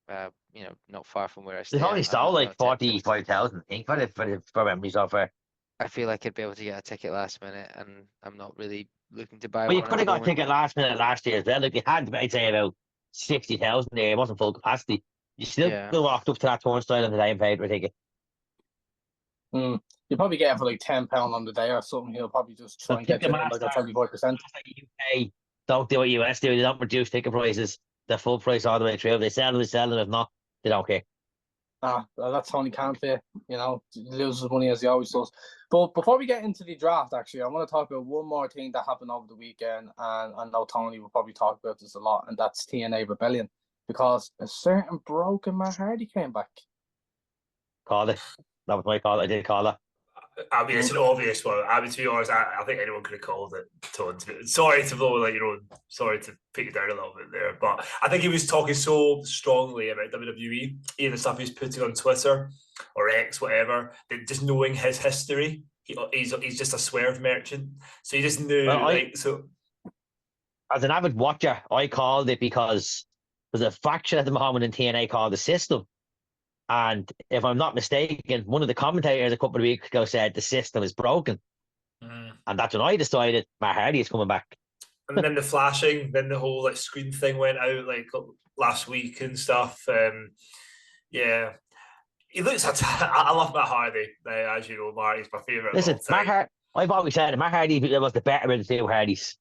not far from where I stay. They only sold like 45,000, I think, for memories of her. I feel like I'd be able to get a ticket last minute, and I'm not really looking to buy Well, one. you could have got a ticket last minute last year as well. Like, you had, I'd say, about 60,000 there. It wasn't full capacity. You still walked up to that turnstile on the day and paid for a ticket. You probably get it for like £10 on the day or something. He'll probably just try and get you like a 25%. UK don't do what US do. They don't reduce ticket prices. They're full price all the way through. If they sell them, they sell them. If not, they don't care. That's Tony Khan for you. He loses money as he always does. But before we get into the draft, actually, I want to talk about one more thing that happened over the weekend, and I know Tony will probably talk about this a lot, and that's TNA Rebellion, because a certain broken Matt Hardy came back. Called it. That was my call. I did call it. I mean, it's an obvious one. I mean, to be honest, I think anyone could have called it. Sorry to blow, sorry to put you down a little bit there, but I think he was talking so strongly about WWE, even the stuff he's putting on Twitter or X, whatever, that just knowing his history, he's just a swerve merchant. So he just knew, as an avid watcher, I called it because there's a faction at the moment in TNA called the System. And if I'm not mistaken, one of the commentators a couple of weeks ago said the system is broken. And that's when I decided Matt Hardy is coming back. And then the flashing, then the whole screen thing went out last week and stuff. Yeah. He looks I love Matt Hardy. As you know, Mark, he's my favourite. Listen, I've always said Matt Hardy was the better of the two Hardys.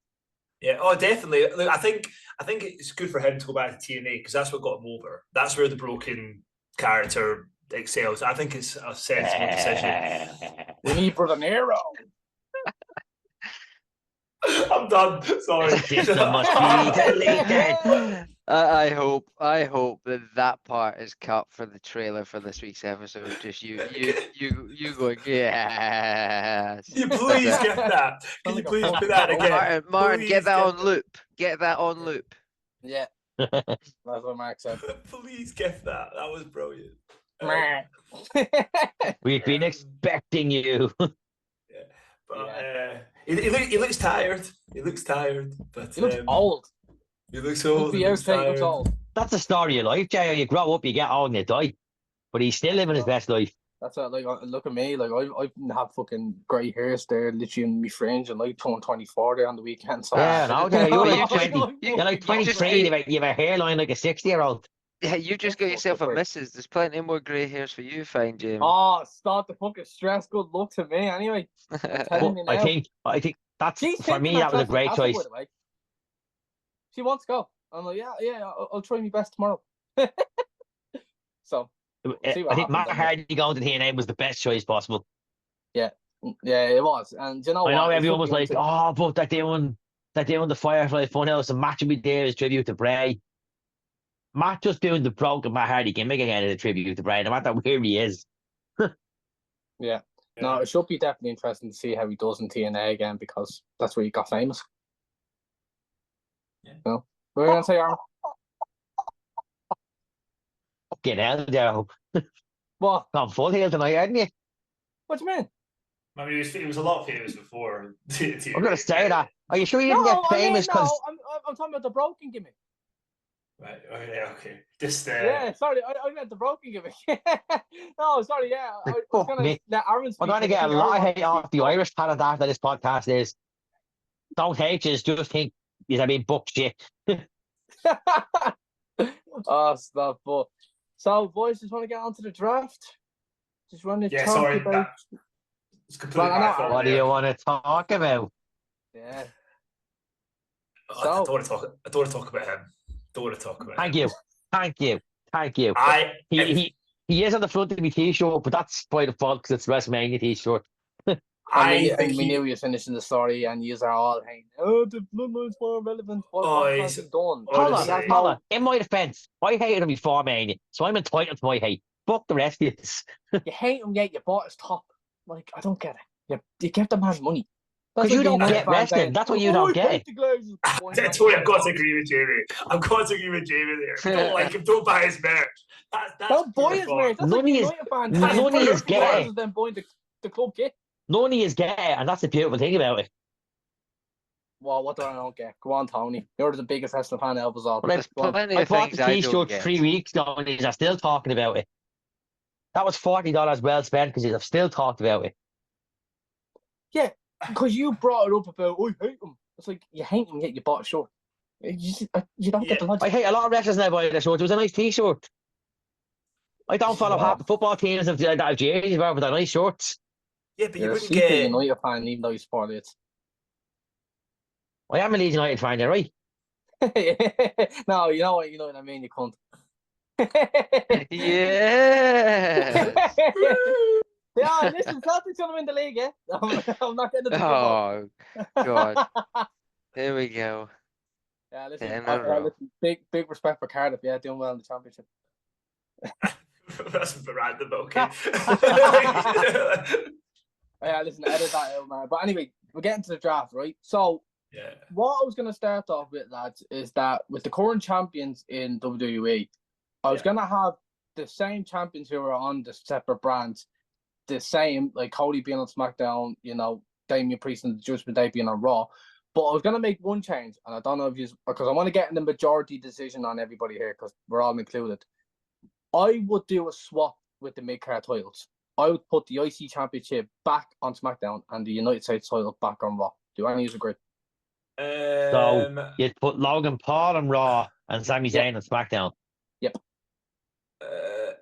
Yeah, definitely. Look, I think it's good for him to go back to TNA because that's what got him over. That's where the broken character excels. I think it's a sensible decision. We need Brother Nero. I'm done. Sorry. I hope that part is cut for the trailer for this week's episode. Just you going, yes. Can you please get that? Can you please put that again? Martin, get that on loop. Get that on loop. Yeah. That's what Mark said. Please gift that. That was brilliant. We've been expecting you. Yeah, but he looks tired. He looks tired, but he looks old. He looks old. He looks old. That's the story of life, Jay. You grow up, you get old, and you die. But he's still living his best life. That's what, like, look at me. Like, I have fucking grey hairs there, literally in my fringe, and like turned 24 there on the weekend. So Yeah, no, you're like 20. you You're like just 23. You have a hairline like a 60-year-old. Yeah, you just got yourself a missus. There's plenty more grey hairs for you, fine, Jamie. Oh, stop the fucking stress. Good luck to me, anyway. I'm telling you now. I think that's She's for me. That was a great choice. By the way. She wants to go. I'm like, yeah, I'll try my best tomorrow. So, I think Matt Hardy going to TNA was the best choice possible. Yeah, it was. And you know, I know everyone was like, "Oh, but they're doing the Firefly Funhouse and Matt will be there as tribute to Bray." Matt just doing the broken Matt Hardy gimmick again as a tribute to Bray, no matter where he is. Yeah. No, it should be definitely interesting to see how he does in TNA again, because that's where he got famous. Yeah. No, what are you gonna say, Aaron? Fucking hell, Joe. What? Gone full heel tonight, hadn't you? What do you mean? I mean, he was a lot famous before. I'm gonna say that. Are you sure you didn't get famous? No, I'm talking about the broken gimmick. Right. Okay. Just yeah. Sorry, I meant the broken gimmick. No, sorry. Yeah, I was gonna let Aaron speak. We're gonna get a lot of hate off the Irish talent after this podcast. Is don't hate you, just think you're being booked shit. Oh, stop! But so, boys, just want to get onto the draft. Just want to talk sorry, about. It's completely my fault. What do you want to talk about? Yeah. I don't want to talk about him. Thank you. He is on the front of my t-shirt, but that's by default because it's WrestleMania t-shirt. We knew he was finishing the story, and you are all hanging. Oh, the bloodline's more relevant. What has he done? Hold on. In my defense, I hated him before Mania, so I'm entitled to my hate. Fuck the rest of this. You hate him, yet you bought his top. Like, I don't get it. You give the man money. Because you don't get wrestling. That's what you don't get. That's why I've got to agree with Jamie. there. Don't like him. Don't buy his merch. Don't buy his merch. That's like United fans. None is gay. Then buying the club kit. None is gay, and that's the beautiful thing about it. Well, what do I not get? Go on, Tony. You're the biggest wrestling fan ever. I bought the t-shirt 3 weeks ago, and he's still talking about it. That was $40 well spent because he's still talked about it. Yeah. Because you brought it up about, I hate him. It's like, you hate him, yet you bought a shirt. You don't get the logic. I hate a lot of wrestlers now buying the shirt. It was a nice t-shirt. I don't follow half the football teams that have jerseys with the nice shorts. Yeah, but you wouldn't get a United fan, even though you support it. I am a Leeds United fan, you're right. No, you know what I mean, you cunt. Yeah. Yeah, listen, Celtic's gonna win the league, yeah? I'm not getting the Oh, God. Here we go. Yeah, listen, big respect for Cardiff, yeah, doing well in the championship. That's random, but okay. Yeah, listen, edit that out, man. But anyway, we're getting to the draft, right? So, what I was going to start off with, lads, is that with the current champions in WWE, I was going to have the same champions who are on the separate brands, the same, like Cody being on SmackDown, Damian Priest and the Judgment Day being on Raw. But I was going to make one change, and I don't know if you, because I want to get in the majority decision on everybody here, because we're all included. I would do a swap with the mid-card titles. I would put the IC Championship back on SmackDown and the United States title back on Raw. Do any of you agree? So you'd put Logan Paul on Raw and Sami Zayn on SmackDown. Yep.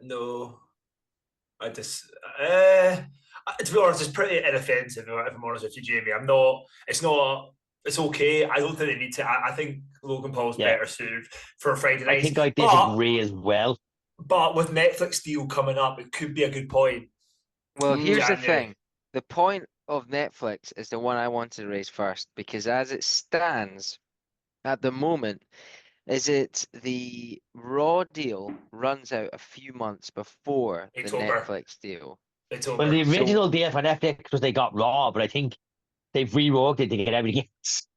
No. I just to be honest, it's pretty inoffensive, if I'm honest with you, Jamie. It's okay. I don't think they need to. I think Logan Paul's better suited for a Friday night. I think I disagree as well. But with Netflix deal coming up, it could be a good point. Well, here's the thing. The point of Netflix is the one I wanted to raise first, because as it stands at the moment, is it the Raw deal runs out a few months before the Netflix deal. Well, the original deal for Netflix was they got Raw, but I think they've reworked it to get everything else.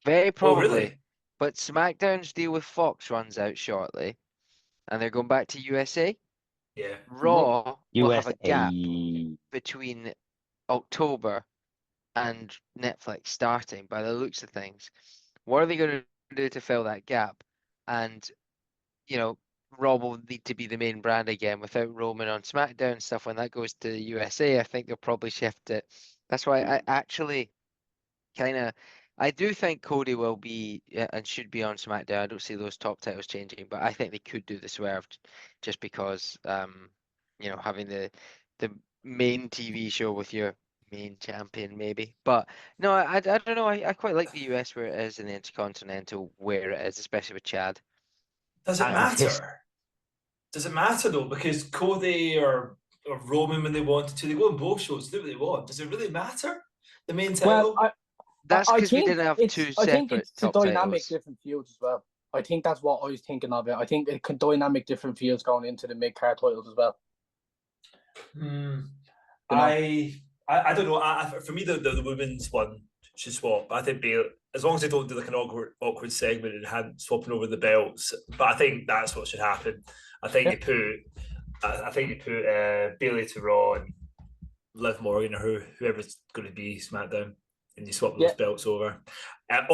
Very probably. Oh, really? But SmackDown's deal with Fox runs out shortly, and they're going back to USA. Yeah. Raw will have a gap USA. between October and Netflix starting, by the looks of things. What are they going to do to fill that gap? And, Raw will need to be the main brand again without Roman on SmackDown and stuff. When that goes to the USA, I think they'll probably shift it. That's why I actually I do think Cody will be and should be on SmackDown. I don't see those top titles changing, but I think they could do the swerve just because, having the main TV show with your main champion maybe. But no, I don't know. I quite like the US where it is and the Intercontinental where it is, especially with Chad. Does it And his- matter? Does it matter though? Because Cody or Roman, when they wanted to, they go on both shows, do what they want. Does it really matter? The main title? Well, That's I because we think didn't have two I think separate it's a top dynamic titles. different feuds as well. I think that's what I was thinking of it. I think it can dynamic different feuds going into the mid-card titles as well. I don't know. For me, the women's one should swap. I think Bayley, as long as they don't do like an awkward segment and hand swapping over the belts. But I think that's what should happen. I think you put Bayley to Raw and Liv Morgan or whoever's going to be SmackDown, and you swap those belts over. I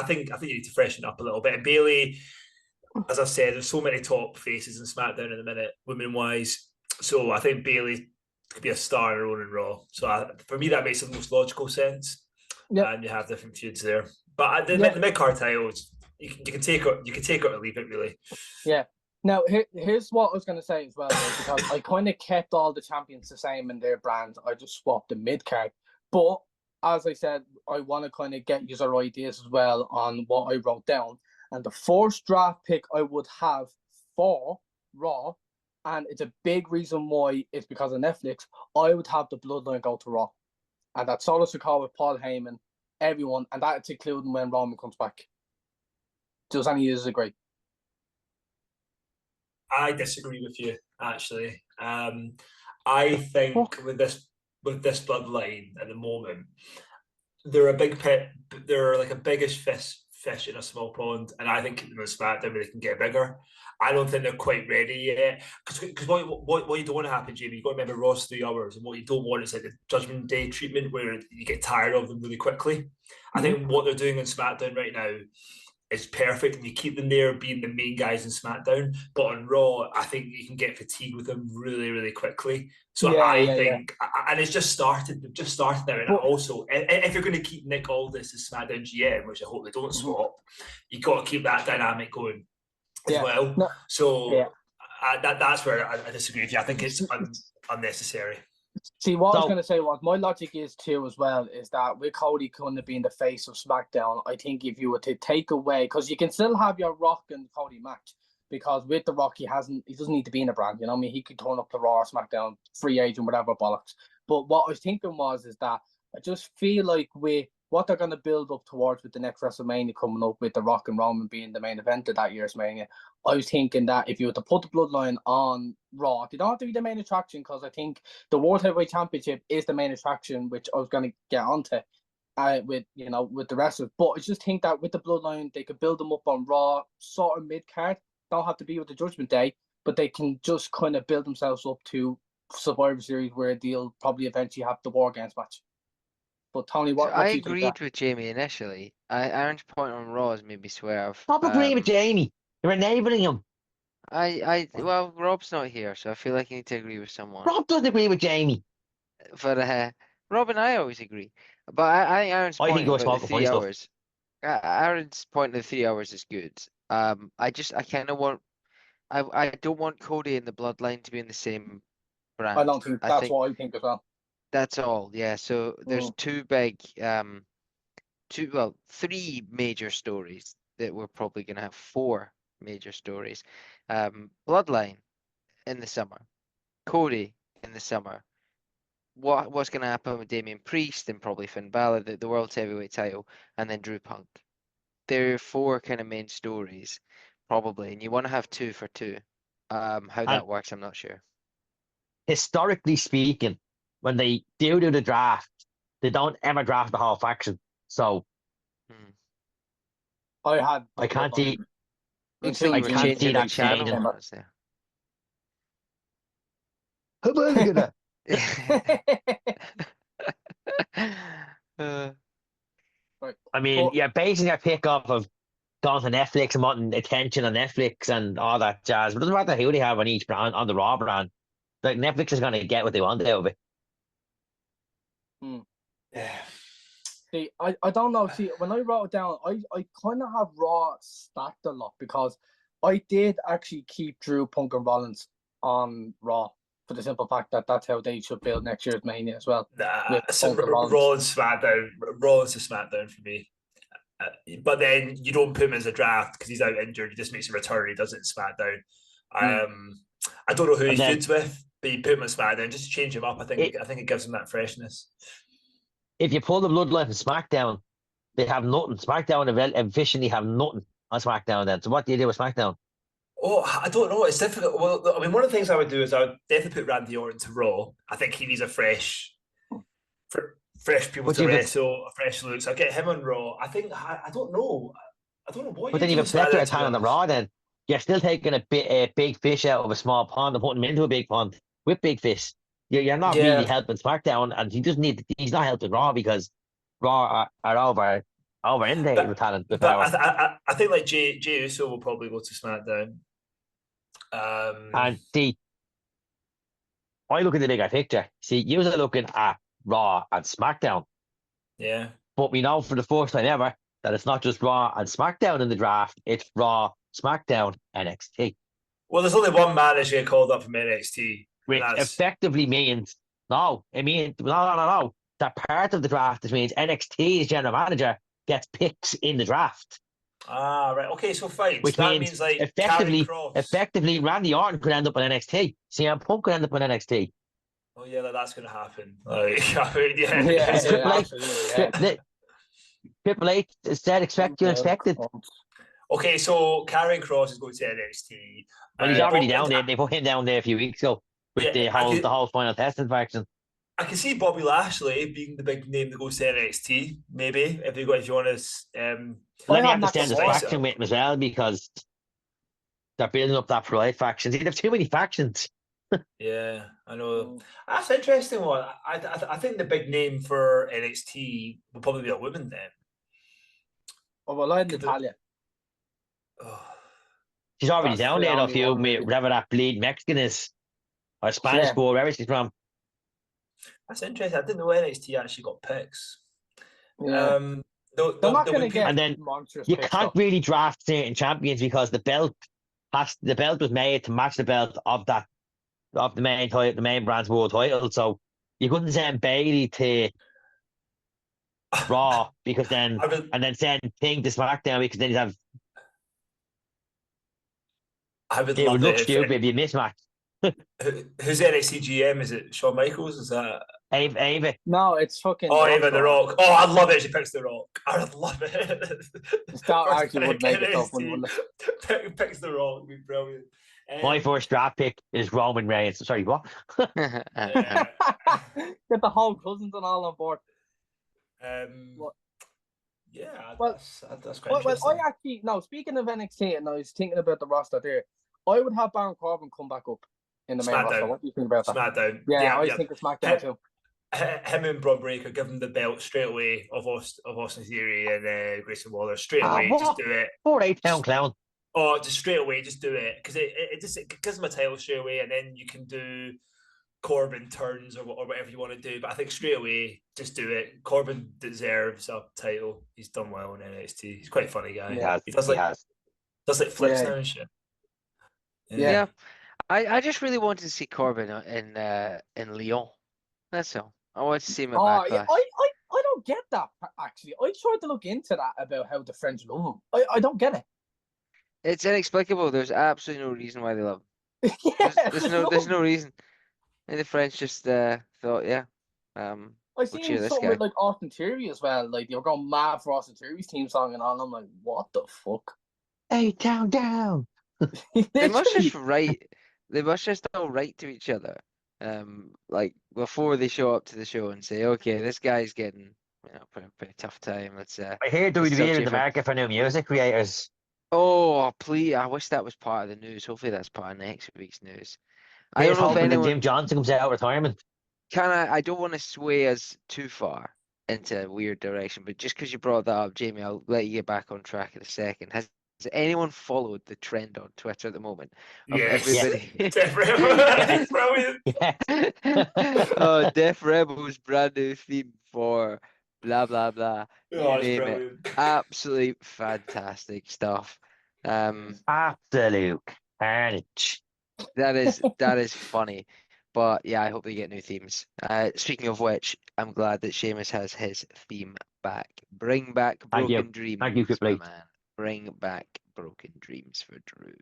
think you need to freshen up a little bit. And Bayley, as I've said, there's so many top faces in SmackDown in the minute, women wise. So I think Bayley could be a star in her own in Raw. So for me, that makes the most logical sense. Yeah. And you have different feuds there. But the mid card titles, you can take it or leave it, really. Yeah. Now here's what I was going to say as well, because I kind of kept all the champions the same in their brands. I just swapped the mid card. But as I said, I want to kind of get user ideas as well on what I wrote down. And the first draft pick I would have for Raw, and it's a big reason why it's because of Netflix, I would have the Bloodline go to Raw. And that's Solo Sikoa with Paul Heyman, everyone, and that's including when Roman comes back. Does any of you disagree? I disagree with you, actually. I think with this bloodline at the moment, they're a big pit. They're like a biggish fish in a small pond, and I think in the SmackDown they can get bigger. I don't think they're quite ready yet. Because what you don't want to happen, Jamie, you got to remember Raw's 3 hours, and what you don't want is like the Judgment Day treatment where you get tired of them really quickly. Mm-hmm. I think what they're doing in SmackDown right now is perfect, and you keep them there being the main guys in SmackDown. But on Raw, I think you can get fatigued with them really, really quickly. So I think, and it's just started. They've just started now. And also, if you're going to keep Nick Aldis as SmackDown GM, which I hope they don't swap, you've got to keep that dynamic going as well. No. So that's where I disagree with you. I think it's unnecessary. See, what I was going to say was my logic is too as well is that with Cody couldn't be in the face of SmackDown. I think if you were to take away, because you can still have your Rock and Cody match, because with the Rock he doesn't need to be in a brand. You know what I mean? He could turn up to Raw or SmackDown, free agent, whatever bollocks. But what I was thinking is that I just feel like with what they're going to build up towards with the next WrestleMania coming up, with the Rock and Roman being the main event of that year's Mania, I was thinking that if you were to put the Bloodline on Raw, they don't have to be the main attraction, because I think the World Heavyweight Championship is the main attraction, which I was going to get onto with the wrestlers. But I just think that with the Bloodline, they could build them up on Raw, sort of mid-card. Don't have to be with the Judgment Day, but they can just kind of build themselves up to Survivor Series, where they'll probably eventually have the War Games match. But Tony, what I do you think? agreed with Jamie initially. Aaron's point on Raw has made me swerve. Stop agreeing with Jamie. You're enabling him. Well, Rob's not here, so I feel like I need to agree with someone. Rob doesn't agree with Jamie. But Rob and I always agree. But I think Aaron's point about the 3 hours. Aaron's point of the 3 hours is good. I kind of want. I don't want Cody and the Bloodline to be in the same brand. I don't think that's what I think as well. That's all, yeah. So there's three major stories that we're probably going to have 4 major stories. Bloodline in the summer, Cody in the summer. What's going to happen with Damian Priest and probably Finn Balor, the World Heavyweight title, and then Drew Punk. There are 4 kind of main stories, probably, and you want to have 2 for 2. How that works, I'm not sure. Historically speaking, when they do the draft, they don't ever draft the whole faction. So I can't see. Until you were changing the channel. How about that? I mean, you're basing your pick off of going to Netflix and wanting attention on Netflix and all that jazz. But it doesn't matter who they have on each brand, on the Raw brand. Like Netflix is going to get what they want out of it. Yeah. See, I don't know. See, when I wrote it down, I kind of have Raw stacked a lot because I did actually keep Drew, Punk, and Rollins on Raw for the simple fact that that's how they should build next year's Mania as well. Nah, so Rollins SmackDown. Rollins is SmackDown for me. But then you don't put him as a draft because he's out injured. He just makes a return. He does it in SmackDown. I don't know who he feuds with, but you put him on SmackDown just to change him up. I think it gives him that freshness. If you pull the bloodline from SmackDown, they have nothing. SmackDown efficiently have nothing on SmackDown then. So what do you do with SmackDown? Oh, I don't know. It's difficult. Well, I mean, one of the things I would do is I would definitely put Randy Orton to Raw. I think he needs a fresh people to wrestle, a fresh look. So I'll get him on Raw. I think I don't know. I don't know what. But then you have a plethora of talent on the Raw. Then you're still taking a big fish out of a small pond and putting him into a big pond with big fish. You're not really helping SmackDown, and he doesn't need. He's not helping Raw because Raw are over inundated with talent. With power. I think like Jey Uso will probably go to SmackDown. And see, I look at the bigger picture. See, you're looking at Raw and SmackDown. Yeah. But we know for the first time ever that it's not just Raw and SmackDown in the draft, it's Raw, SmackDown, NXT. Well, there's only one man that's get called up from NXT. Which effectively means no. That part of the draft means NXT's general manager gets picks in the draft. Ah, right. Okay, so fine. Which so that means like effectively Randy Orton could end up on NXT. CM Punk could end up on NXT. Oh yeah, that's going to happen. Like, I mean, Triple H said expected. Okay, so Karrion Kross is going to NXT. Well, he's already down there. They put him down there a few weeks ago with the whole final testing faction. I can see Bobby Lashley being the big name that goes to NXT. Maybe if you want to. Let me understand this faction with him as well because they're building up that Pro Life faction. They have too many factions. Yeah, I know. That's an interesting one. I think the big name for NXT will probably be a woman then. Oh, well, I had Natalia. She's already down there, if you whatever that bleed Mexican is. Or Spanish boy, wherever she's from. That's interesting. I didn't know NXT actually got picks. Yeah. They're not going to get. And then you can't really draft certain champions because the belt was made to match the belt of the main title, the main brand's world title. So you couldn't send Bailey to Raw because then and then send Ping to SmackDown because then you'd have. It would look stupid if you mismatch. Who's NXT GM? Is it Shawn Michaels? Is that Ava? No, it's fucking. Oh, Ava The Rock. Oh, I'd love it if she picks The Rock. I'd love it. That actually would make it tough, wouldn't it? Picks The Rock would be brilliant. My first draft pick is Roman Reigns. Sorry, what? Get the whole cousins and all on board. Yeah, that's quite interesting. I actually speaking of NXT, and I was thinking about the roster there. I would have Baron Corbin come back up in the main roster. What do you think about that? SmackDown. Yeah, I think it's SmackDown too. Him and Braun Breaker give him the belt straight away of Austin Theory and Grayson Waller straight away. Just do it. 8-pound clown. Oh, just straight away, just do it because it gives him a title straight away, and then you can do Corbin turns or whatever you want to do. But I think straight away, just do it. Corbin deserves a title. He's done well in NXT. He's quite a funny guy. He does like flips now and shit. Yeah. I just really wanted to see Corbin in Lyon. That's all. I want to see him at Backlash. Yeah, I don't get that actually. I tried to look into that about how the French love him. I don't get it. It's inexplicable. There's absolutely no reason why they love him. There's no reason. And the French just thought, I seen something with like Austin Theory as well. Like they were going mad for Austin Theory's theme song and all. And I'm like, what the fuck? Hey, down. They must just all write to each other, like before they show up to the show and say, okay, this guy's getting pretty tough time. Let's. I hear WWE in the market for new music creators. Oh, please! I wish that was part of the news. Hopefully, that's part of next week's news. I don't know if anyone. Jim Johnson comes out of retirement. I don't want to sway us too far, into a weird direction, but just because you brought that up, Jamie, I'll let you get back on track in a second. Has anyone followed the trend on Twitter at the moment of Yes. everybody? Definitely. Brilliant. Oh, Def Rebel's brand new theme for blah blah blah. Oh, You it's name it. brilliant. Absolutely fantastic stuff. Absolute carnage. That is funny. But yeah, I hope they get new themes. Speaking of which, I'm glad that Seamus has his theme back. Bring back Thank you. broken dreams, Thank you, my Triple H. man. Bring back broken dreams for Drew.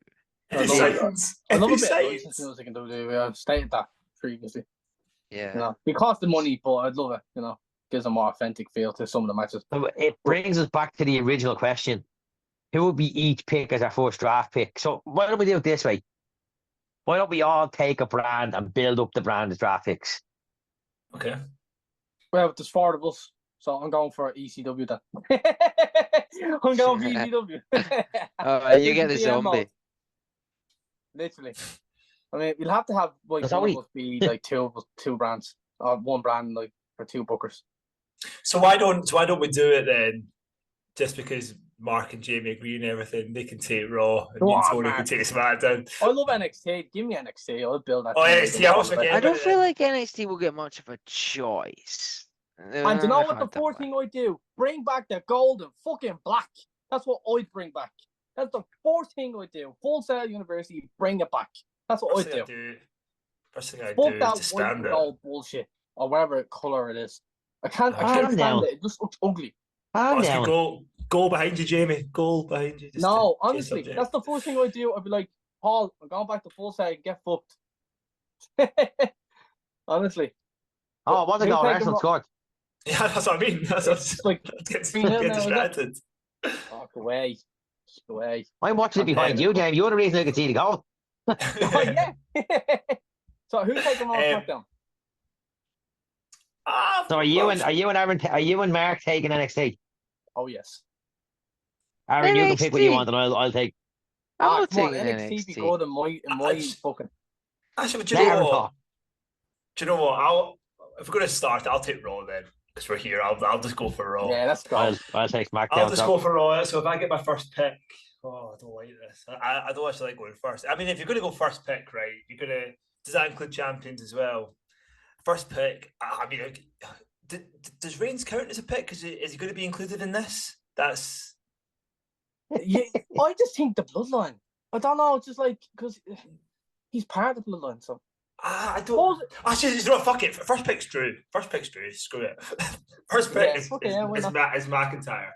It sounds. I love a It bit of sounds. licensed music in WWE. I've stated that previously. Yeah. You know, it costs the money, but I'd love it. You know, gives a more authentic feel to some of the matches. So it brings us back to the original question. Who would we each pick as our first draft pick? So why don't we do it this way? Why don't we all take a brand and build up the brand as draft picks? Okay. Well, there's four of us, so I'm going for ECW then. I'm going for ECW. You get the zombie. Literally. I mean, you'll have to have like There's one only- of us be like two brands, or one brand like for two bookers. So why don't we do it then? Just because Mark and Jamie agree on everything, they can take Raw and me and Tony can take SmackDown. I love NXT. Give me NXT. I'll build that. Oh, team. NXT, I also get- I don't feel like NXT will get much of a choice. And you know what the fourth thing I do? Bring back the gold and fucking black. That's what I'd bring back. That's the fourth thing I do. Full Sail University, bring it back. That's what First I'd thing do. First thing I Fuck do that is to white stand and it. gold bullshit, or whatever color it is. I can't Calm stand down. it. It just looks ugly. Calm Let's down. go behind you, Jamie. Goal behind you. Just No, to change honestly, subject. that's the first thing I do. I'd be like, Paul, I'm going back to Full Sail and get fucked. Honestly. Oh, what's it Who's going? taking Arsenal Ro- Yeah, scored. that's what I mean. That's It's like get 3-0 now, is it? distracted. Fuck away. Just away. I'm watching it I'm behind dead. you, Jamie. You're the reason I can see the goal. Oh, yeah. So who's taking on SmackDown? So are you and Aaron? Are you and Mark taking NXT? Oh, yes. Aaron, you can pick what you NXT. want, and I'll take. I'm not Come on, taking NXT be NXT. good in my just- fucking. Actually, do you Let know Aaron what? talk. Do you know what? If we're going to start, I'll take Raw then because we're here. I'll just go for Raw. Yeah, let's go. I'll take SmackDown. I'll just so. go for Raw. So if I get my first pick, I don't like this. I don't actually like going first. I mean, if you're going to go first pick, right, you're going to. Does that include champions as well? First pick. I mean, does Reigns count as a pick? Is he going to be included in this? That's. Yeah, I just think the bloodline. I don't know, just like because he's part of the bloodline. So I don't. Actually, you know what? Fuck it. First pick's Drew. Screw it. First pick Yeah, is McIntyre.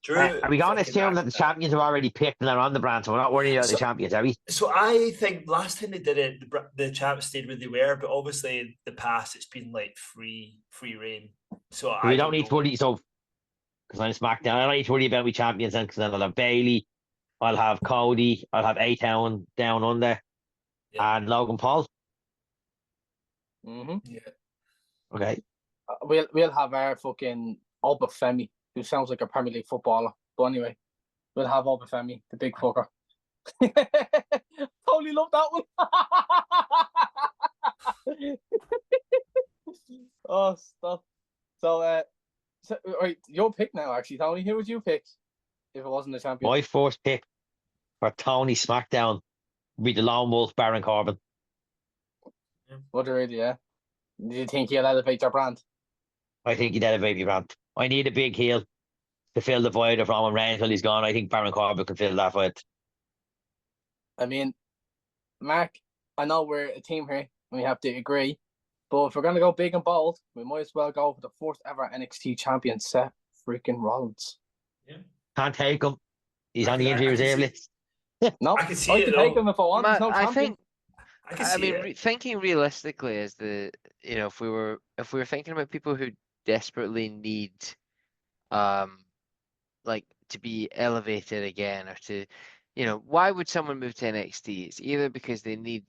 Drew. Are we going to fucking assume that the McIntyre. champions are already picked and they're on the brand, so we're not worried about the champions, are we? So I think last time they did it, the champs stayed where they were, but obviously in the past it's been like free reign. So We don't need to worry. So because I'm SmackDown, I don't need to worry about my champions then, because then I'll have Bailey, I'll have Cody, I'll have A-Town down under, and Logan Paul. yeah, Okay. we'll have our fucking Obafemi, who sounds like a Premier League footballer. But anyway, we'll have Obafemi, the big fucker. Totally love that one. Oh, stop. So, right, your pick now, actually, Tony. Who would you pick if it wasn't the champion? My first pick for Tony SmackDown would be the Lone Wolf, Baron Corbin. What already, yeah. Do you think he'll elevate your brand? I think he'd elevate me brand. I need a big heel to fill the void of Roman Reigns while he's gone. I think Baron Corbin can fill that void. I mean, Mark, I know we're a team here and we have to agree, but if we're going to go big and bold, we might as well go for the first ever NXT champion, Seth freaking Rollins. Can't take him. He's on the I injury can reserve see- list. No, I can see I it can though. take him if I want. He's no I champion. think thinking realistically is if we were thinking about people who desperately need like to be elevated again, or to why would someone move to NXT? It's either because they need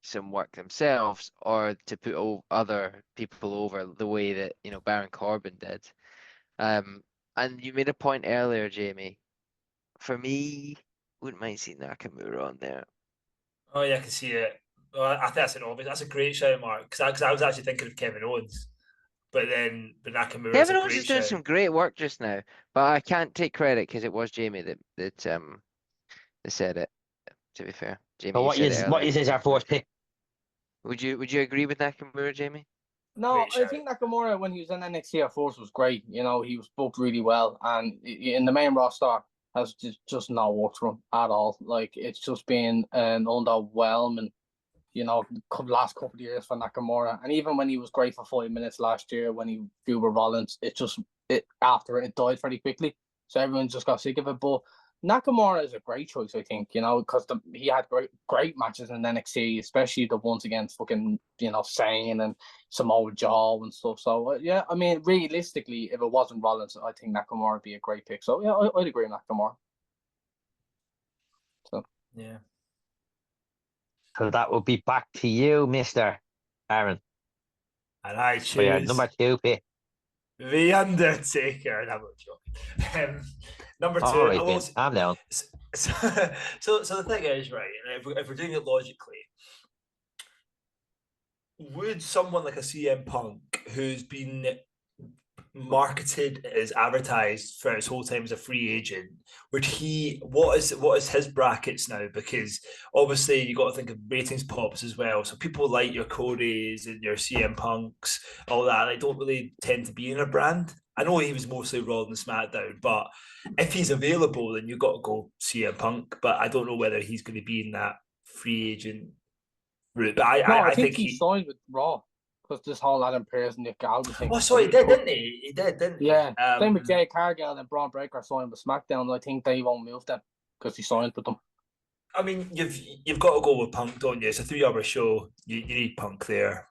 some work themselves or to put other people over the way that Baron Corbin did. And you made a point earlier, Jamie. For me, wouldn't mind seeing Nakamura on there. Oh yeah, I can see it. Well, I think that's an obvious. That's a great shout, Mark. Because I was actually thinking of Kevin Owens. but Nakamura is Kevin a Owens great is doing shout. some great work just now, but I can't take credit because it was Jamie that said it. To be fair, Jamie, So you what said it earlier. is our fourth pick? Would you agree with Nakamura, Jamie? No, Great I shout. think Nakamura, when he was in NXT at first, was great. You know, he was booked really well, and in the main roster has just not worked for him at all. Like, it's just been an underwhelming, you know, last couple of years for Nakamura. And even when he was great for 5 minutes last year, when he feud with Rollins, it died very quickly. So everyone just got sick of it. But Nakamura is a great choice, I think, you know, because he had great matches in NXT, especially the ones against fucking, you know, Sane and Samoa Joe and stuff. So, yeah, I mean, realistically, if it wasn't Rollins, I think Nakamura would be a great pick. So, yeah, I'd agree with Nakamura. So, Yeah. So that would be back to you, Mr. Aaron. And I For your choose number 2 pick. The Undertaker. No, I'm not joking. Number 2. All right, Ben. I'm down. So the thing is, right, if we're doing it logically, would someone like a CM Punk, who's been marketed as advertised for his whole time as a free agent, what is his brackets now? Because obviously you got to think of ratings pops as well, so people like your Cody's and your CM Punks, all that, they don't really tend to be in a brand. I know he was mostly Raw and SmackDown, but if he's available, then you've got to go CM Punk, but I don't know whether he's going to be in that free agent route. But I think he signed with Raw. Because this whole Adam Pearce and Nick Gallagher thing. Oh, sorry, he did, didn't he? He did, didn't he? Yeah. Same with Jay Cargill and Braun Breaker signed with SmackDown. I think they won't move them because he signed with them. I mean, you've got to go with Punk, don't you? It's a 3-hour show. You need Punk there.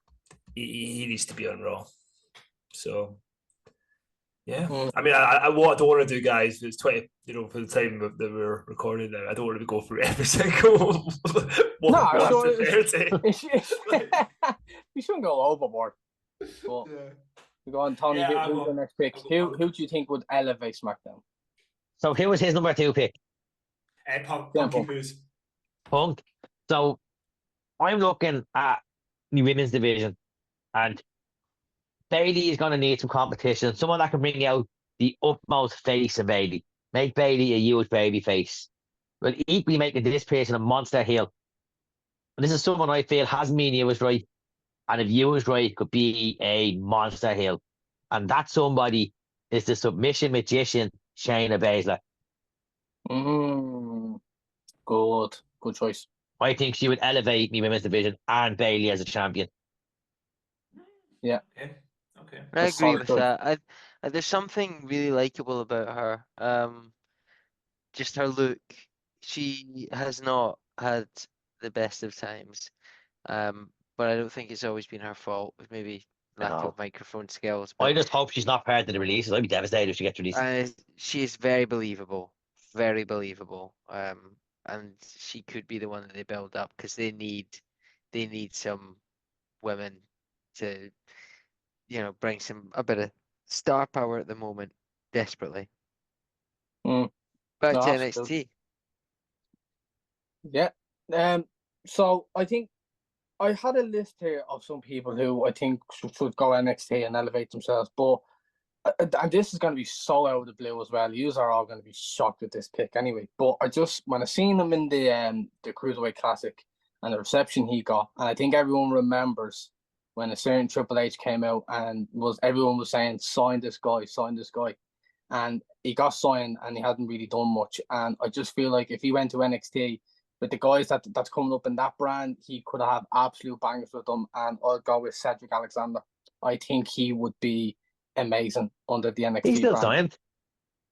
He needs to be on Raw. So, yeah. I mean, I what I don't want to do, guys, is 20, you know, for the time that we're recording now, I don't want to go through every single one. We shouldn't go overboard. But we go on, Tony. Yeah, who's the next pick? Who do you think would elevate SmackDown? So who was his number 2 pick? Punk. So I'm looking at the women's division, and Bayley is going to need some competition. Someone that can bring out the utmost face of Bayley. Make Bayley a huge baby face. But equally making this person a monster heel. And this is someone I feel hasn't been used right. And if used right, could be a monster heel. And that somebody is the submission magician, Shayna Baszler. Good choice. I think she would elevate me women's division and Bayley as a champion. Yeah. Okay. I agree with that. There's something really likable about her. Just her look. She has not had the best of times. But I don't think it's always been her fault. Maybe lack of microphone skills. But I just hope she's not part of the releases. I'd be devastated if she gets released. She is very believable. Very believable. And she could be the one that they build up because they need some women to, you know, bring a bit of star power at the moment, desperately. Back to NXT. Yeah. So I think I had a list here of some people who I think should go NXT and elevate themselves, but and this is going to be so out of the blue as well. You are all going to be shocked at this pick anyway. But when I seen him in the Cruiserweight Classic and the reception he got, and I think everyone remembers when a certain Triple H came out and everyone was saying, sign this guy, and he got signed and he hadn't really done much. And I just feel like if he went to NXT with the guys that's coming up in that brand, he could have absolute bangers with them. And I'll go with Cedric Alexander. I think he would be amazing under the NXT He's still brand. signed.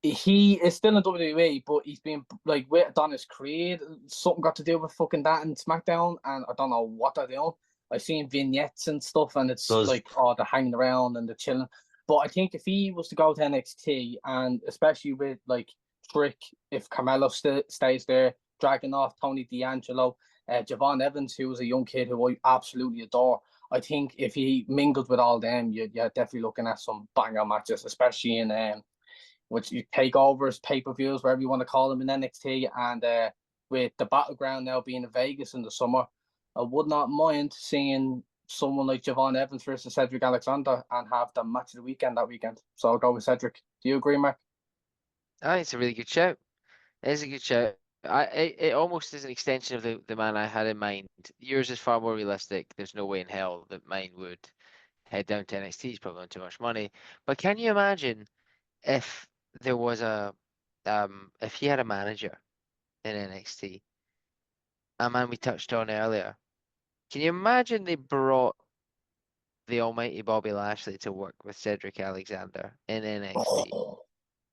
He is still in WWE, but he's been like with Adonis Creed. Something got to do with fucking that in SmackDown, and I don't know what they're doing. I've seen vignettes and stuff, and it's like, they're hanging around and they're chilling. But I think if he was to go to NXT, and especially with like Trick, if Carmelo stays there, dragging off Tony D'Angelo, Javon Evans, who was a young kid who I absolutely adore. I think if he mingled with all them, you're definitely looking at some banger matches, especially in which you takeovers, pay-per-views, whatever you want to call them in NXT, and with the Battleground now being in Vegas in the summer, I would not mind seeing someone like Javon Evans versus Cedric Alexander and have the match of the weekend that weekend. So I'll go with Cedric. Do you agree, Mark? I think it's a really good shout. It is a good shout. It almost is an extension of the man I had in mind. Yours is far more realistic. There's no way in hell that mine would head down to NXT. He's probably on too much money. But can you imagine if there was if he had a manager in NXT, a man we touched on earlier? Can you imagine they brought the almighty Bobby Lashley to work with Cedric Alexander in NXT?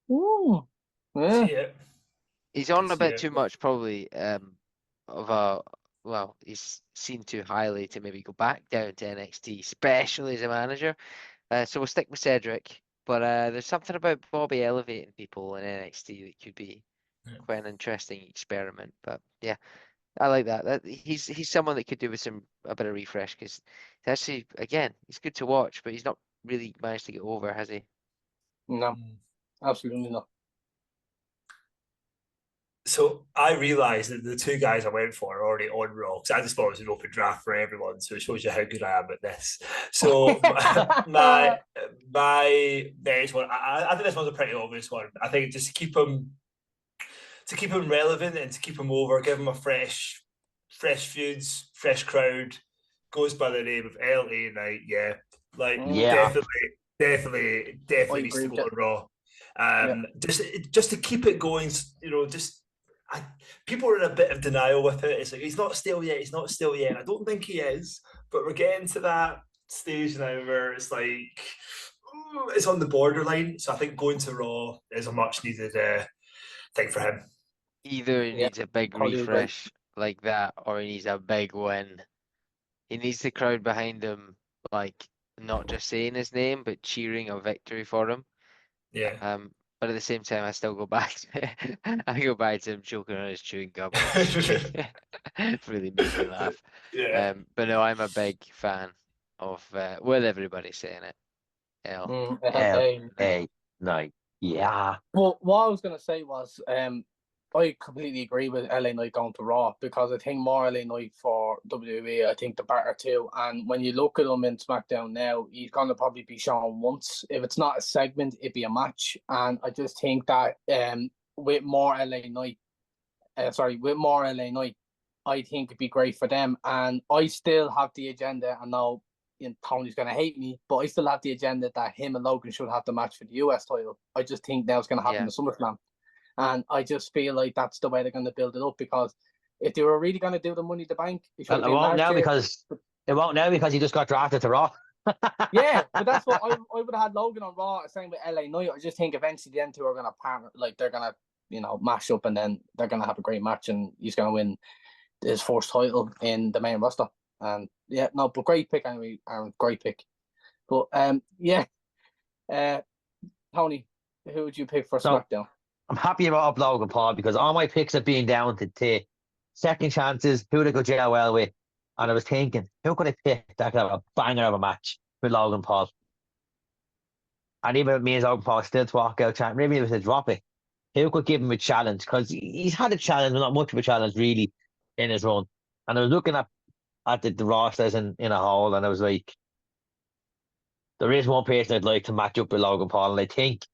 Ooh. Yeah. See it. He's on a See bit it. too much, probably, well, he's seen too highly to maybe go back down to NXT, especially as a manager. So we'll stick with Cedric. But there's something about Bobby elevating people in NXT that could be quite an interesting experiment. But yeah, I like that. He's someone that could do with a bit of refresh, because actually, again, he's good to watch, but he's not really managed to get over, has he? No, absolutely not. So I realised that the two guys I went for are already on Raw, because I just thought it was an open draft for everyone, so it shows you how good I am at this. So my next one, I think this one's a pretty obvious one. I think just to keep him relevant and to keep him over, give him a fresh feuds, fresh crowd, goes by the name of LA Knight. Yeah, like Yeah. definitely needs to go on Raw. Just to keep it going, people are in a bit of denial with it. It's like he's not stale yet. He's not stale yet. I don't think he is, but we're getting to that stage now where it's like it's on the borderline. So I think going to Raw is a much needed thing for him. Either he needs a big refresh like that, or he needs a big win. He needs the crowd behind him, like not just saying his name, but cheering a victory for him. Yeah. But at the same time, I still go back to I go back to him choking on his chewing gum. It really made me laugh. Yeah. But no, I'm a big fan of with everybody saying it. LA Knight. Yeah. Well, what I was going to say was, I completely agree with LA Knight going to Raw, because I think more LA Knight for WWE, I think the better too. And when you look at him in SmackDown now, he's going to probably be shown once. If it's not a segment, it'd be a match. And I just think that with more LA Knight, I think it'd be great for them. And I still have the agenda, I know Tony's going to hate me, but I still have the agenda that him and Logan should have the match for the US title. I just think now it's going to happen in SummerSlam. And I just feel like that's the way they're going to build it up, because if they were really going to do the Money in the Bank, it won't now because he just got drafted to Raw. Yeah, but that's what I would have had Logan on Raw, same with LA Knight. I just think eventually the two are going to partner, like they're going to, mash up, and then they're going to have a great match, and he's going to win his first title in the main roster. And yeah, no, but great pick anyway, Aaron. Great pick. But Tony, who would you pick for SmackDown? I'm happy about Logan Paul, because all my picks have been down to second chances, who to go jail well with. And I was thinking, who could I pick that could have a banger of a match with Logan Paul? And even with me as Logan Paul still to walk out chatting, maybe it was a drop it. Who could give him a challenge? Because he's had a challenge, but not much of a challenge really in his run. And I was looking at the rosters in a whole, and I was like, there is one person I'd like to match up with Logan Paul, and I think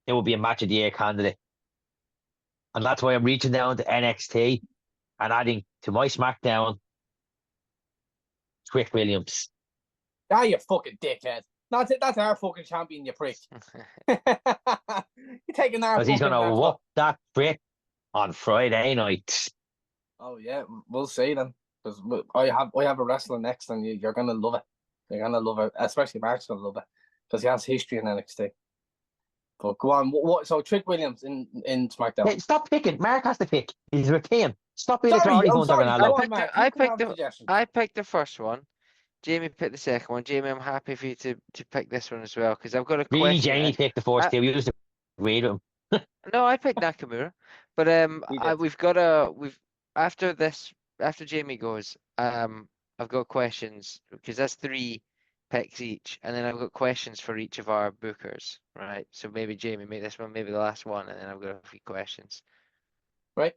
it would be a match of the year candidate. And that's why I'm reaching down to NXT and adding to my SmackDown Trick Williams. Ah, you fucking dickhead. That's our fucking champion, you prick. You're taking our Because he's going to whoop that prick on Friday night. Oh, yeah, we'll see then. Because I have a wrestler next, and you're going to love it. You're going to love it. Especially Mark's going to love it, because he has history in NXT. But go on. So Trick Williams in SmackDown. Hey, stop picking. Mark has to pick. He's retained. Stop being Sorry, a Tony. I picked the first one. Jamie picked the second one. Jamie, I'm happy for you to pick this one as well, because I've got a question. Really, Jamie picked the first two. We used to read him. No, I picked Nakamura, but after Jamie goes, I've got questions, because that's 3 picks each, and then I've got questions for each of our bookers, right? So maybe Jamie, make this one maybe the last one, and then I've got a few questions. Right.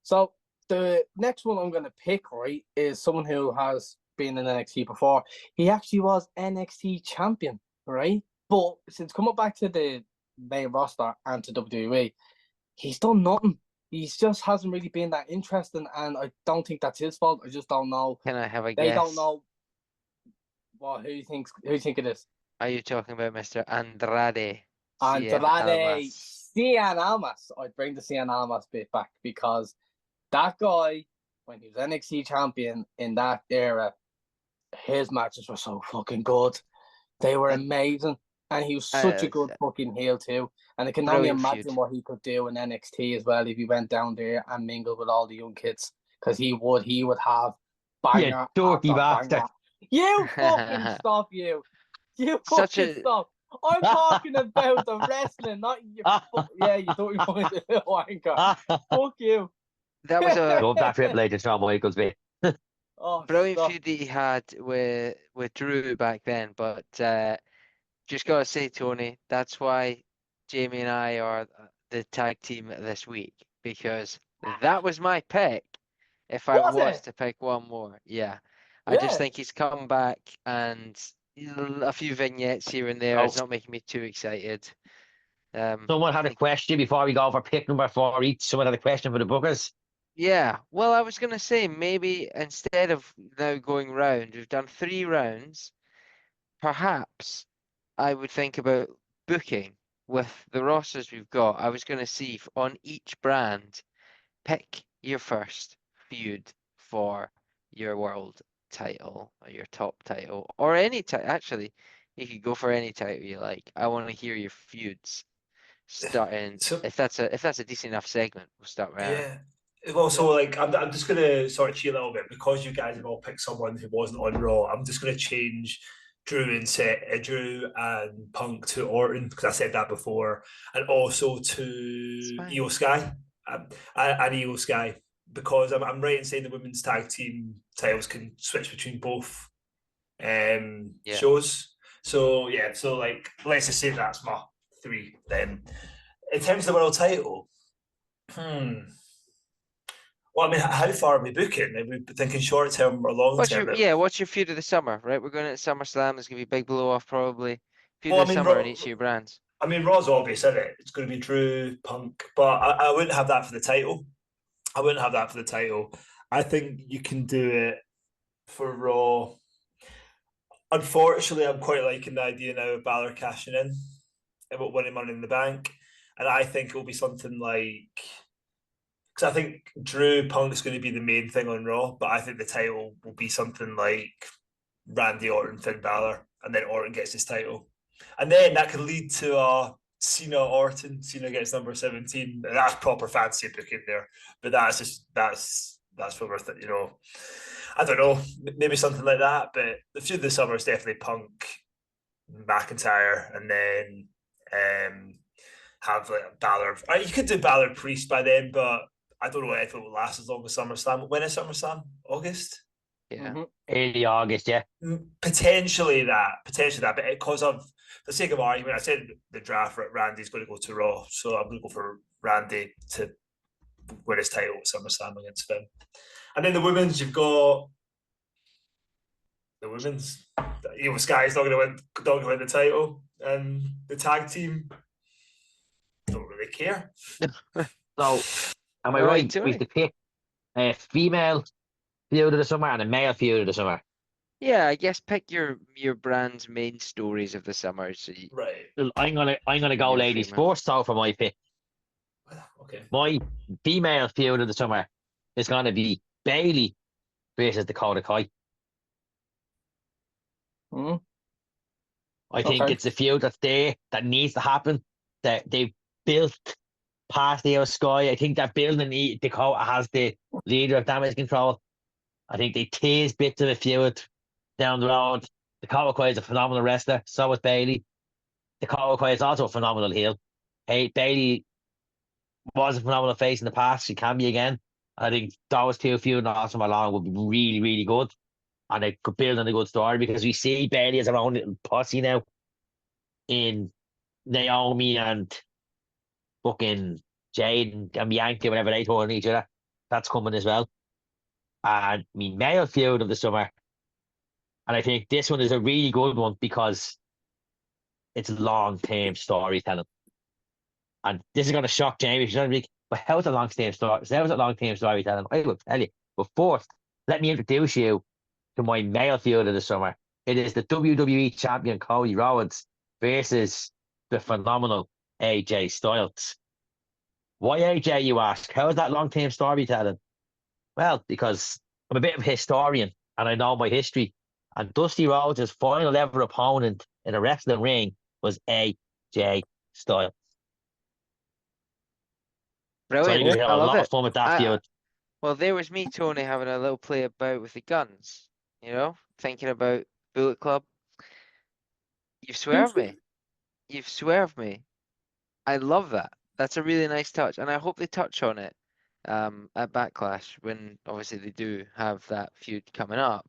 So the next one I'm going to pick, right, is someone who has being in NXT before. He actually was NXT champion, right? But since coming back to the main roster and to WWE, he's done nothing. He just hasn't really been that interesting, and I don't think that's his fault. I just don't know. Can I have a They guess? don't know who you think it is. Are you talking about Mr. Andrade? Andrade Cien Almas. I'd bring the Cien Almas bit back because that guy, when he was NXT champion in that era, his matches were so fucking good. They were amazing. And he was such a good fucking heel too. And I can only imagine what he could do in NXT as well if he went down there and mingled with all the young kids. Because he would have banger dirty bastard. banger. You fucking stop, you. You fucking stop. I'm talking about the wrestling, not your you thought you wanted a little wanker. Fuck you. That was a Go back Triple H and Shawn Michaels, mate. Brilliant feud that he had with Drew back then, but just gotta say, Tony, that's why Jamie and I are the tag team this week, because that was my pick if I was to pick one more. Yeah. I just think he's come back and a few vignettes here and there. It's not making me too excited. Someone had a question before we go for pick number 4 each. Someone had a question for the bookers. Yeah, well, I was going to say maybe instead of now going round, we've done 3 rounds, perhaps I would think about booking with the rosters we've got. I was going to see if on each brand, pick your first feud for your world title or your top title or any title. Actually, you could go for any title you like. I want to hear your feuds starting. If that's a decent enough segment, we'll start with Aaron. Well, so like I'm just gonna sort of cheat a little bit because you guys have all picked someone who wasn't on Raw. I'm just gonna change Drew and Punk to Orton because I said that before, and also to Io Sky and Io Sky because I'm right in saying the women's tag team titles can switch between both shows. So like let's just say that's my 3 then. In terms of the world title, well, I mean, how far are we booking? Are we thinking short term or long term? What's your feud of the summer, right? We're going into SummerSlam. There's going to be a big blow off probably. Feud of the summer in each of your brands. I mean, Raw's obvious, isn't it? It's going to be Drew, Punk, but I wouldn't have that for the title. I think you can do it for Raw. Unfortunately, I'm quite liking the idea now of Balor cashing in about winning Money in the Bank. And I think it'll be something like... Because I think Drew Punk is going to be the main thing on Raw, but I think the title will be something like Randy Orton, Finn Balor, and then Orton gets his title. And then that could lead to a Cena Orton. Cena gets number 17. And that's proper fancy booking there. But that's for worth it, I don't know, maybe something like that. But the feud of the summer is definitely Punk, McIntyre, and then have like Balor. You could do Balor Priest by then, but I don't know if it will last as long as SummerSlam. When is SummerSlam? August? Yeah. Early August, yeah. Potentially that. But because of the sake of argument, I said the draft, Randy's going to go to Raw. So I'm going to go for Randy to win his title at SummerSlam against Finn. And then the women's, you've got the women's. Sky's not going to win the title. And the tag team don't really care. So, am I right? We have to pick a female feud of the summer and a male feud of the summer. Yeah, I guess pick your brand's main stories of the summer. So right. I'm gonna go ladies first. So for my pick, okay. My female feud of the summer is gonna be Bayley versus Dakota Kai. I think it's a feud that's there that needs to happen. That they've built past the Sky. I think that building Dakota has the leader of Damage Control. I think they tease bits of a feud down the road. Dakota Kai is a phenomenal wrestler. So is Bayley. Dakota Kai is also a phenomenal heel. Hey, Bayley was a phenomenal face in the past. She can be again. I think those two feuding awesome along would be really, really good. And they could build on a good story because we see Bayley as her own little posse now in Naomi and fucking Jade and Bianca, whenever they turn each other. That's coming as well. And my male feud of the summer And I think this one is a really good one because it's long-term storytelling. And this is going to shock Jamie. She's going to be, but how's a long-term story? How's a long-term storytelling? I will tell you. But first, let me introduce you to my male feud of the summer. It is the WWE champion Cody Rhodes versus the phenomenal AJ Styles. Why AJ, you ask? How is that long-term storytelling? Well, because I'm a bit of a historian and I know my history. And Dusty Rhodes' final ever opponent in a wrestling ring was AJ Styles. Brilliant. So you have I a love lot it. of fun with that feud. Well, there was me, Tony, having a little play about with the guns, thinking about Bullet Club. You've swerved me. You've swerved me. I love that. That's a really nice touch, and I hope they touch on it at Backlash when obviously they do have that feud coming up.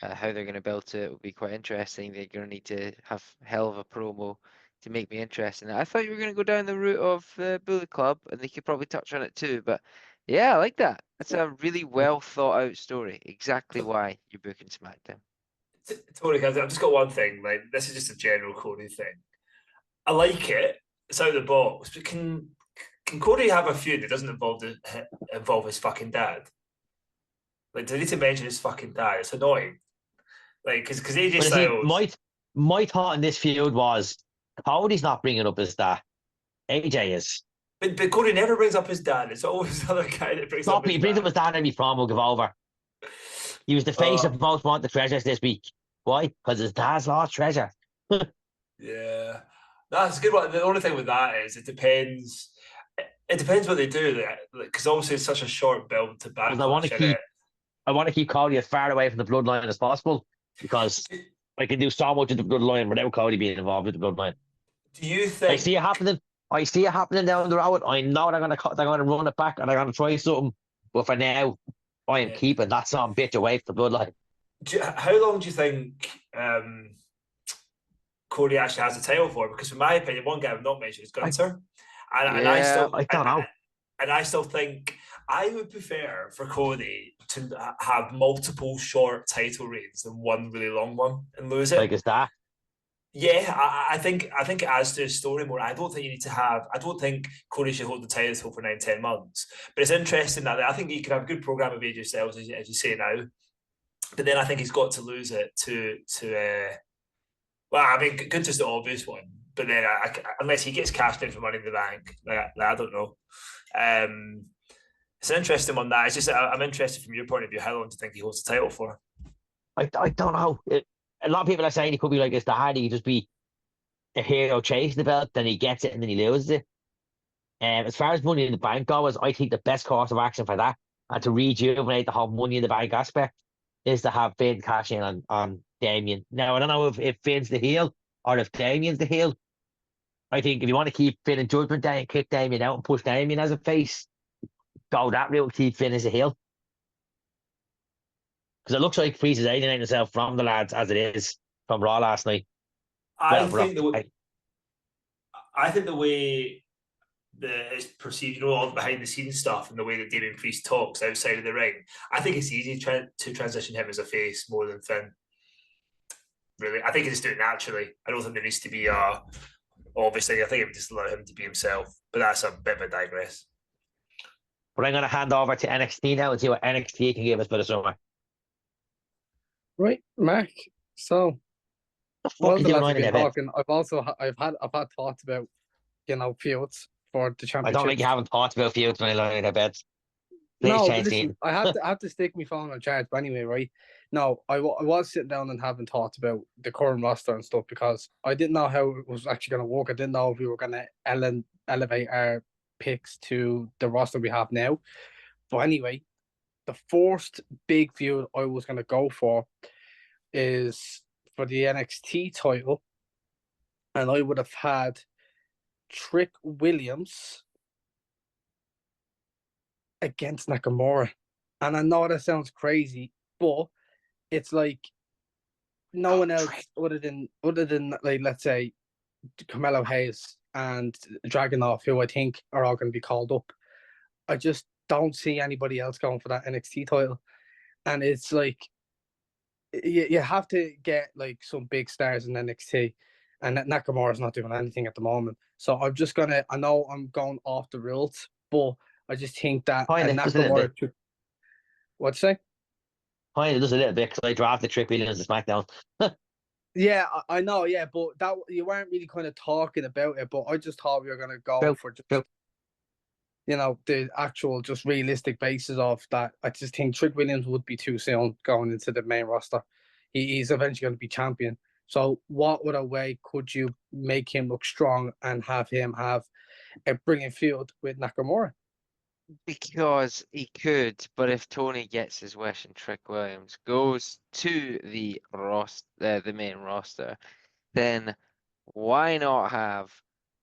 How they're going to build it will be quite interesting. They're going to need to have hell of a promo to make me interested. I thought you were going to go down the route of the Bullet Club, and they could probably touch on it too. But yeah, I like that. It's a really well thought out story. Exactly why you're booking SmackDown. Tony, I've just got one thing. Like, this is just a general Cody thing. I like it. It's out of the box, but can Cody have a feud that doesn't involve his fucking dad? Like, do they need to mention his fucking dad? It's annoying. Like, because AJ Styles. My thought in this feud was Cody's not bringing up his dad. AJ is. But Cody never brings up his dad. It's always the other guy that brings up his dad. He brings up his dad every promo give over. He was the face of Most Wanted Treasures this week. Why? Because his dad's lost treasure. Yeah. That's a good one. The only thing with that is it depends. It depends what they do. Because obviously it's such a short build to Backlash. I want to keep Cody as far away from the bloodline as possible because I can do so much of the bloodline without Cody being involved with the bloodline. Do you think? I see it happening down the road. I know they're going to run it back and they're going to try something. But for now, I am keeping that some bitch away from the bloodline. How long do you think Cody actually has the title for? Because in my opinion, one guy I've not mentioned is Gunther. I don't know. And I still think I would prefer for Cody to have multiple short title reigns than one really long one and lose it. Like is that? Yeah, I think it adds to his story more. I don't think Cody should hold the title for 9-10 months. But it's interesting that I think he could have a good program of AJ Styles, as you say now. But then I think he's got to lose it to well, I mean, Gunther's the obvious one. But then unless he gets cashed in for Money in the Bank, I don't know. It's an interesting one. That it's just I'm interested from your point of view. How long do you think he holds the title for? I don't know. A lot of people are saying he could be like his dad. He could just be a hero chasing the belt, then he gets it and then he loses it. As far as Money in the Bank goes, I think the best course of action for that and to rejuvenate the whole Money in the Bank aspect is to have Finn cash in on Damien. Now, I don't know if Finn's the heel or if Damien's the heel. I think if you want to keep Finn in Judgment Day and kick Damien out and push Damien as a face, go that route, keep Finn as a heel. Because it looks like Priest is alienating himself from the lads as it is from Raw last night. I think the way that it's perceived, all the behind the scenes stuff and the way that Damien Priest talks outside of the ring, I think it's easy to transition him as a face more than Finn. Really, I think he just do it naturally. I don't think there needs to be obviously, I think it would just allow him to be himself. But that's a bit of a digress. But I'm going to hand over to NXT now and see what NXT can give us for the summer. Right, Mark. So, I've had thoughts about feuds for the championship. I don't think you haven't thought about feuds when I lie in their beds. No, listen, I have to stick my phone on charge. But anyway, right? No, I was sitting down and having thoughts about the current roster and stuff because I didn't know how it was actually going to work. I didn't know if we were going to elevate our picks to the roster we have now. But anyway, the first big feud I was going to go for is for the NXT title. And I would have had Trick Williams against Nakamura. And I know that sounds crazy, but it's like no one else other than like, let's say, Carmelo Hayes and Dragunov, who I think are all going to be called up. I just don't see anybody else going for that NXT title. And it's like you have to get like some big stars in NXT, and Nakamura's not doing anything at the moment. So I'm just gonna. I know I'm going off the rails, but I just think that Just a little Nakamura. bit. What'd you say? Just a little bit, because I drafted Trick Williams to SmackDown. Yeah, I know. Yeah, but that you weren't really kind of talking about it. But I just thought we were gonna go for just the actual, just realistic basis of that. I just think Trick Williams would be too soon going into the main roster. He's eventually going to be champion. So what other way could you make him look strong and have him have a brilliant feud with Nakamura? Because he could, but if Tony gets his wish and Trick Williams goes to the main roster, then why not have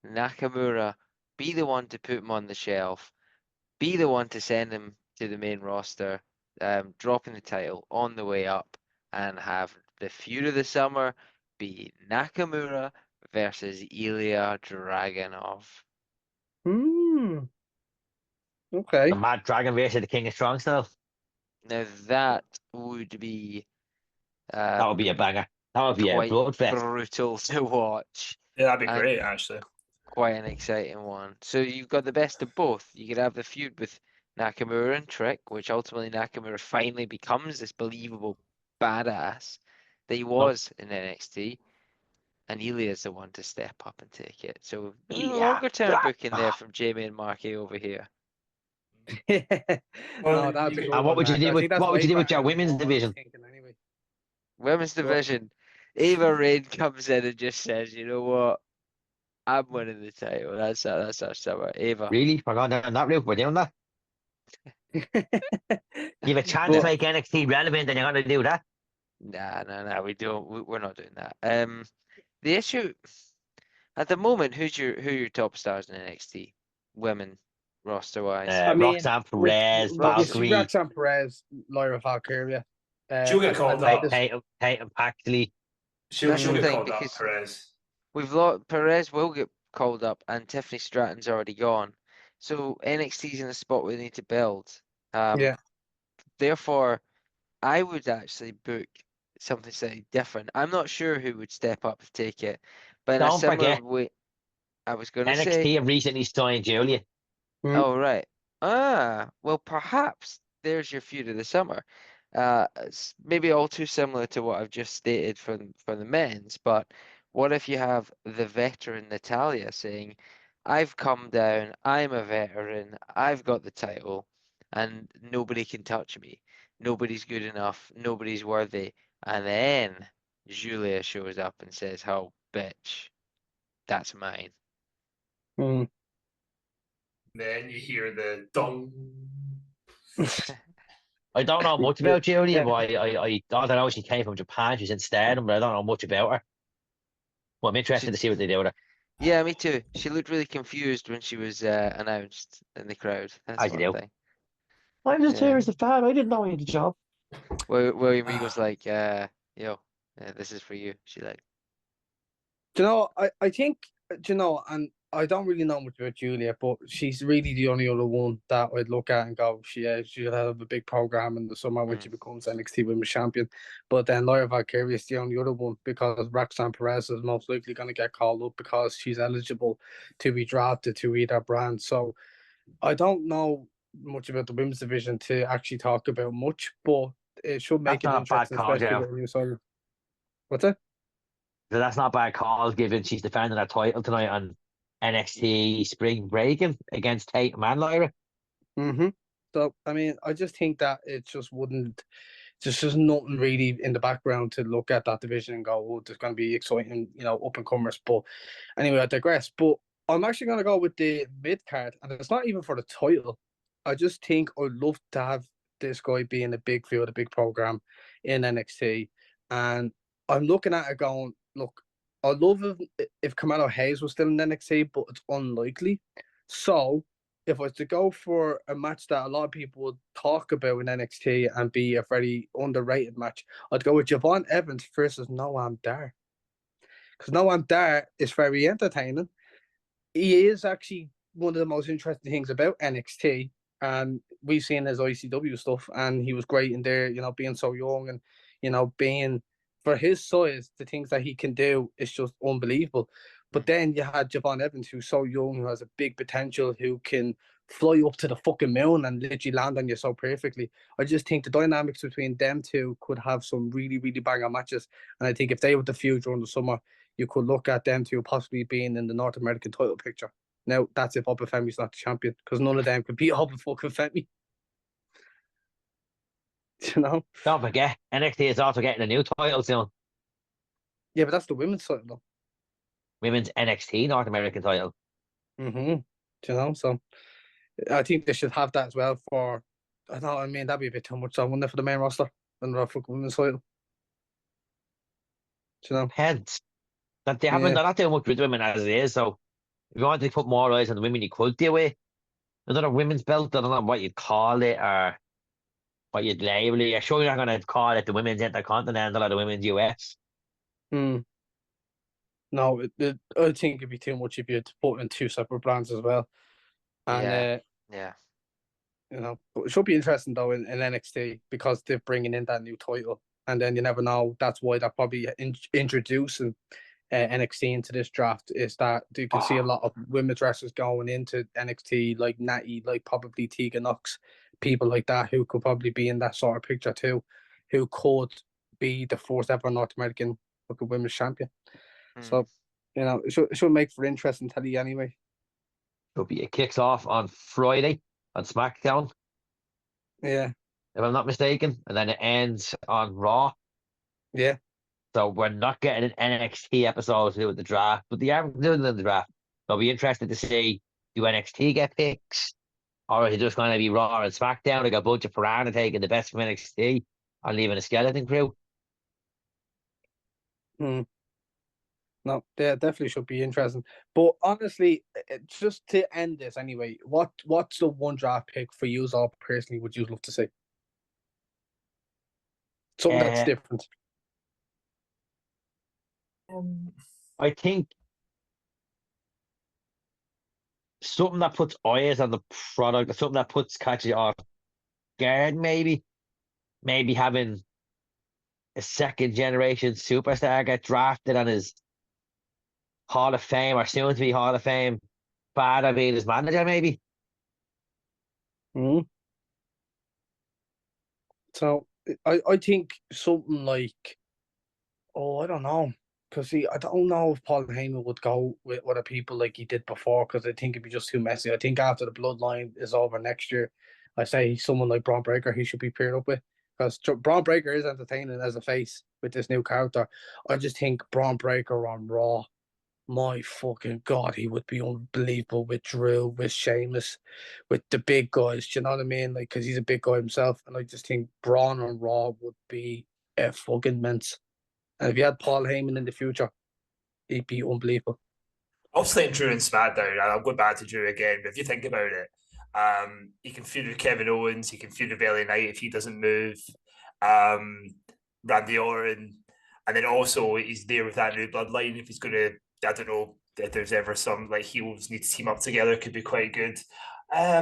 Nakamura be the one to put him on the shelf, be the one to send him to the main roster, dropping the title on the way up, and have the feud of the summer be Nakamura versus Ilya Dragunov. Okay. The Mad Dragon versus the King of Strong Style. Now that would be That would be a banger. That would be a quite bloodfest. brutal to watch. Yeah, that'd be And great, actually. quite an exciting one. So you've got the best of both. You could have the feud with Nakamura and Trick, which ultimately Nakamura finally becomes this believable badass that he was in NXT, and Ilya's the one to step up and take it. So longer term booking there from Jamie and Marky over here. Well, that'd be And what would you do with your women's division? Anyway. Women's division, Ava Rain comes in and just says, "You know what? I'm winning the title. That's our summer." Ava. Really? We're going down that route? We're doing that? You have a chance to make NXT relevant, and you're going to do that? Nah, we don't. We're not doing that. The issue at the moment, who are your top stars in NXT, women, roster wise? Roxanne Perez, Valkyrie, Roxanne Perez, Lyra Valkyria. She'll get called up. Tatum Paxley. She'll That's the get thing, called up, because Perez. Perez will get called up, and Tiffany Stratton's already gone. So NXT's in a spot where they need to build. Yeah. Therefore, I would actually book something slightly different. I'm not sure who would step up to take it, but in a Don't similar forget, way, I was going to NXT say, have recently signed Julia. oh right, well perhaps there's your feud of the summer. It's maybe all too similar to what I've just stated for the men's, but what if you have the veteran Natalia saying, "I've come down, I'm a veteran, I've got the title, and nobody can touch me. Nobody's good enough, nobody's worthy." And then Julia shows up and says, "Oh, bitch, that's mine." Then you hear the dong. I don't know much about Julia, but I don't know. She came from Japan. She's in Stardom, but I don't know much about her. Well, I'm interested to see what they do with her. Yeah, me too. She looked really confused when she was announced in the crowd. That's As you one do. thing. I'm just here as a fan. I didn't know I had a job. William Regal's like, this is for you. She like, Do you know, I think, and I don't really know much about Julia, but she's really the only other one that I'd look at and go, she'll have a big program in the summer when she becomes NXT Women's Champion. But then Lyra Valkyria is the only other one, because Roxanne Perez is most likely going to get called up because she's eligible to be drafted to either brand. So I don't know much about the women's division to actually talk about much, but it should make That's it not a bad interesting, call, especially Joe. with a new signing. What's that? So that's not a bad call, given she's defending her title tonight on NXT Spring Breaking against Tatum and Lyra. So, I mean, I just think that it just wouldn't, there's just nothing really in the background to look at that division and go, oh, there's going to be exciting, up and comers. But anyway, I digress. But I'm actually going to go with the mid card, and it's not even for the title. I just think I'd love to have this guy be in a big field, a big program in NXT. And I'm looking at it going, look, I'd love if Carmelo Hayes was still in NXT, but it's unlikely. So if I was to go for a match that a lot of people would talk about in NXT and be a very underrated match, I'd go with Javon Evans versus Noam Dar. Because Noam Dar is very entertaining. He is actually one of the most interesting things about NXT. And we've seen his ICW stuff, and he was great in there, being so young and, being for his size, the things that he can do is just unbelievable. But then you had Javon Evans, who's so young, who has a big potential, who can fly up to the fucking moon and literally land on you so perfectly. I just think the dynamics between them two could have some really, really banger matches. And I think if they were to feud during the summer, you could look at them two possibly being in the North American title picture. Now, that's if Oba Femi's not the champion, because none of them could beat Oba fucking Femi. Don't forget, NXT is also getting a new title soon. Yeah, but that's the women's title, though. Women's NXT North American title. So I think they should have that as well for. I know, that'd be a bit too much. I wonder for the main roster and the fucking women's title. Heads. That they haven't. They're not doing much with women as it is. So if you want to put more eyes on the women, you could do it. Another women's belt. I don't know what you'd call it or what you'd label it. You're sure you're not going to call it the women's Intercontinental or the women's US. No, I think it'd be too much if you had to put in two separate brands as well. And yeah. But it should be interesting though in NXT because they're bringing in that new title, and then you never know. That's why they're probably introducing NXT into this draft. Is that you can see a lot of women's wrestlers going into NXT, like Natty, like probably Tegan Knox, people like that who could probably be in that sort of picture too, who could be the first ever North American women's champion. So it should make for interesting telly anyway. It kicks off on Friday on SmackDown. Yeah. If I'm not mistaken. And then it ends on Raw. Yeah. So we're not getting an NXT episode to do with the draft, but they are doing the draft. So I'll be interested to see, do NXT get picks? Or is it just going to be Raw and SmackDown? Like a bunch of piranha taking the best from NXT and leaving a skeleton crew? No, yeah, definitely should be interesting. But honestly, just to end this anyway, what's the one draft pick for you all personally would you love to see? Something that's different. I think something that puts eyes on the product, something that catches off guard, maybe having a second generation superstar get drafted on his Hall of Fame or soon to be Hall of Fame father being his manager, maybe. So I think something like, I don't know. Because I don't know if Paul Heyman would go with other people like he did before, because I think it'd be just too messy. I think after the bloodline is over next year, I say someone like Braun Breaker he should be paired up with, because Braun Breaker is entertaining as a face with this new character. I just think Braun Breaker on Raw, my fucking God, he would be unbelievable with Drew, with Sheamus, with the big guys. Do you know what I mean? Like, because he's a big guy himself, and I just think Braun on Raw would be a fucking mince. And if you had Paul Heyman in the future, he'd be unbelievable. I'll slate Drew and SmackDown. I'll go back to Drew again. But if you think about it, he can feud with Kevin Owens. He can feud with LA Knight if he doesn't move. Randy Orton. And then also he's there with that new bloodline. If he's going to, I don't know if there's ever some like heels need to team up together, could be quite good. I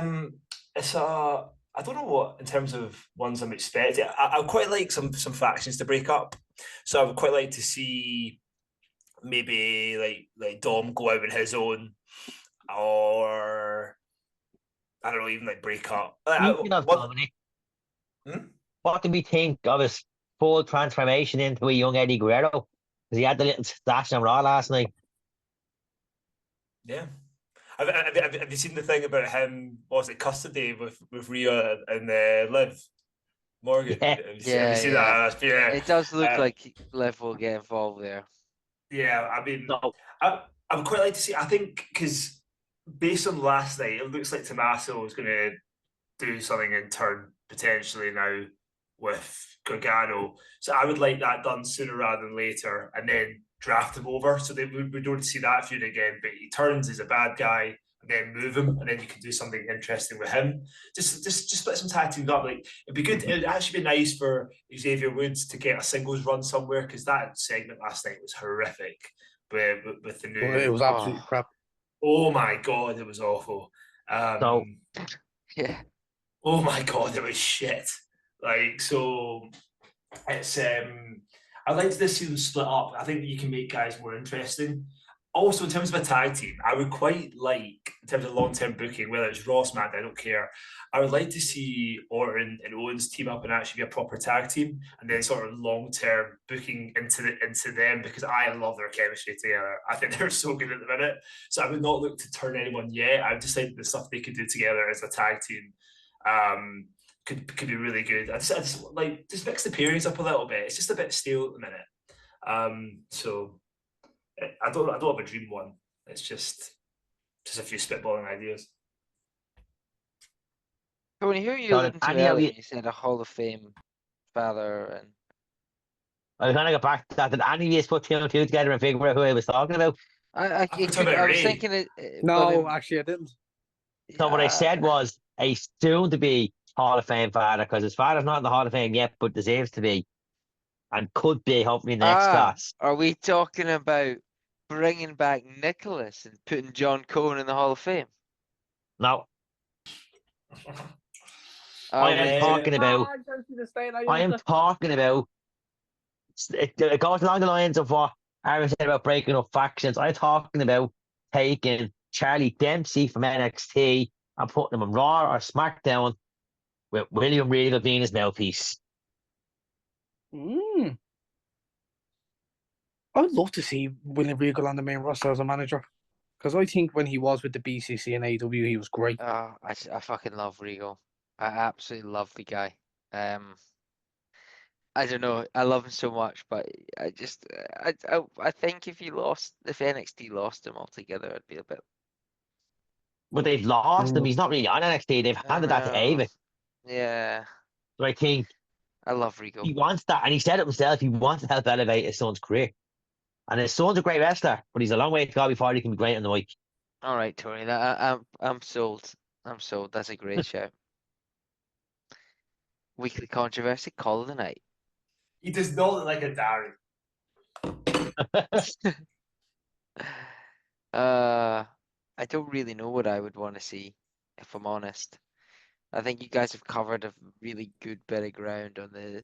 don't know what, in terms of ones I'm expecting, I quite like some factions to break up. So I would quite like to see maybe like Dom go out on his own, or I don't know, even like break up. Dominic, what do we think of his full transformation into a young Eddie Guerrero? Because he had the little stash on Raw last night. Yeah. Have you seen the thing about him? Was it custody with Rhea and Liv Morgan? Yeah. Have you seen that? Yeah. It does look like Liv will get involved there. Yeah, I mean, I would quite like to see. I think because based on last night, it looks like Tommaso is going to do something in turn potentially now with Gargano. So I would like that done sooner rather than later, and then draft him over so that we don't see that feud again. But he turns as a bad guy, and then move him, and then you can do something interesting with him. Just split some tag teams up. Like it'd be good. It'd actually be nice for Xavier Woods to get a singles run somewhere, because that segment last night was horrific. With the new, it was absolutely crap. Oh my God, it was awful. Yeah. Oh my God, it was shit. Like, so It's I'd like to see them split up. I think that you can make guys more interesting. Also, in terms of a tag team, I would quite like, in terms of long-term booking, whether it's Raw, SmackDown, I don't care. I would like to see Orton and Owens team up and actually be a proper tag team, and then sort of long-term booking into them, because I love their chemistry together. I think they're so good at the minute. So I would not look to turn anyone yet. I would just think the stuff they could do together as a tag team could be really good. I just like just mix the pairings up a little bit. It's just a bit stale at the minute. So I don't have a dream one. It's just a few spitballing ideas. Tony, who are you So looking to Andy, earlier? You said a Hall of Fame father, and I was going to go back to that. Did any of you put two and two together and figure out who I was talking about? I about was Ray. thinking it. No, actually, I didn't. So what I said was a soon to be Hall of Fame father, because his father's not in the Hall of Fame yet, but deserves to be, and could be hopefully in the next class. Are we talking about bringing back Nicholas and putting John Cohen in the Hall of Fame? No, Are I am we- talking about. I am talking about. It goes along the lines of what Aaron said about breaking up factions. I'm talking about taking Charlie Dempsey from NXT and putting him on Raw or SmackDown with William Regal being his mouthpiece. I would love to see William Regal on the main roster as a manager, because I think when he was with the BCC and AEW, he was great. I fucking love Regal. I absolutely love the guy. I don't know. I love him so much, but I think if NXT lost him altogether, I'd be a bit. But they've lost him. He's not really on NXT. They've handed that to Ava. Yeah, So I think I love Regal. he wants that, and he said it himself. He wants to help elevate his son's career. And his son's a great wrestler, but he's a long way to go before he can be great on the mic. All right, Tony. I'm sold. I'm sold. That's a great show. Weekly controversy. Call of the night. He does not look like a Darren. I don't really know what I would want to see, if I'm honest. I think you guys have covered a really good bit of ground on the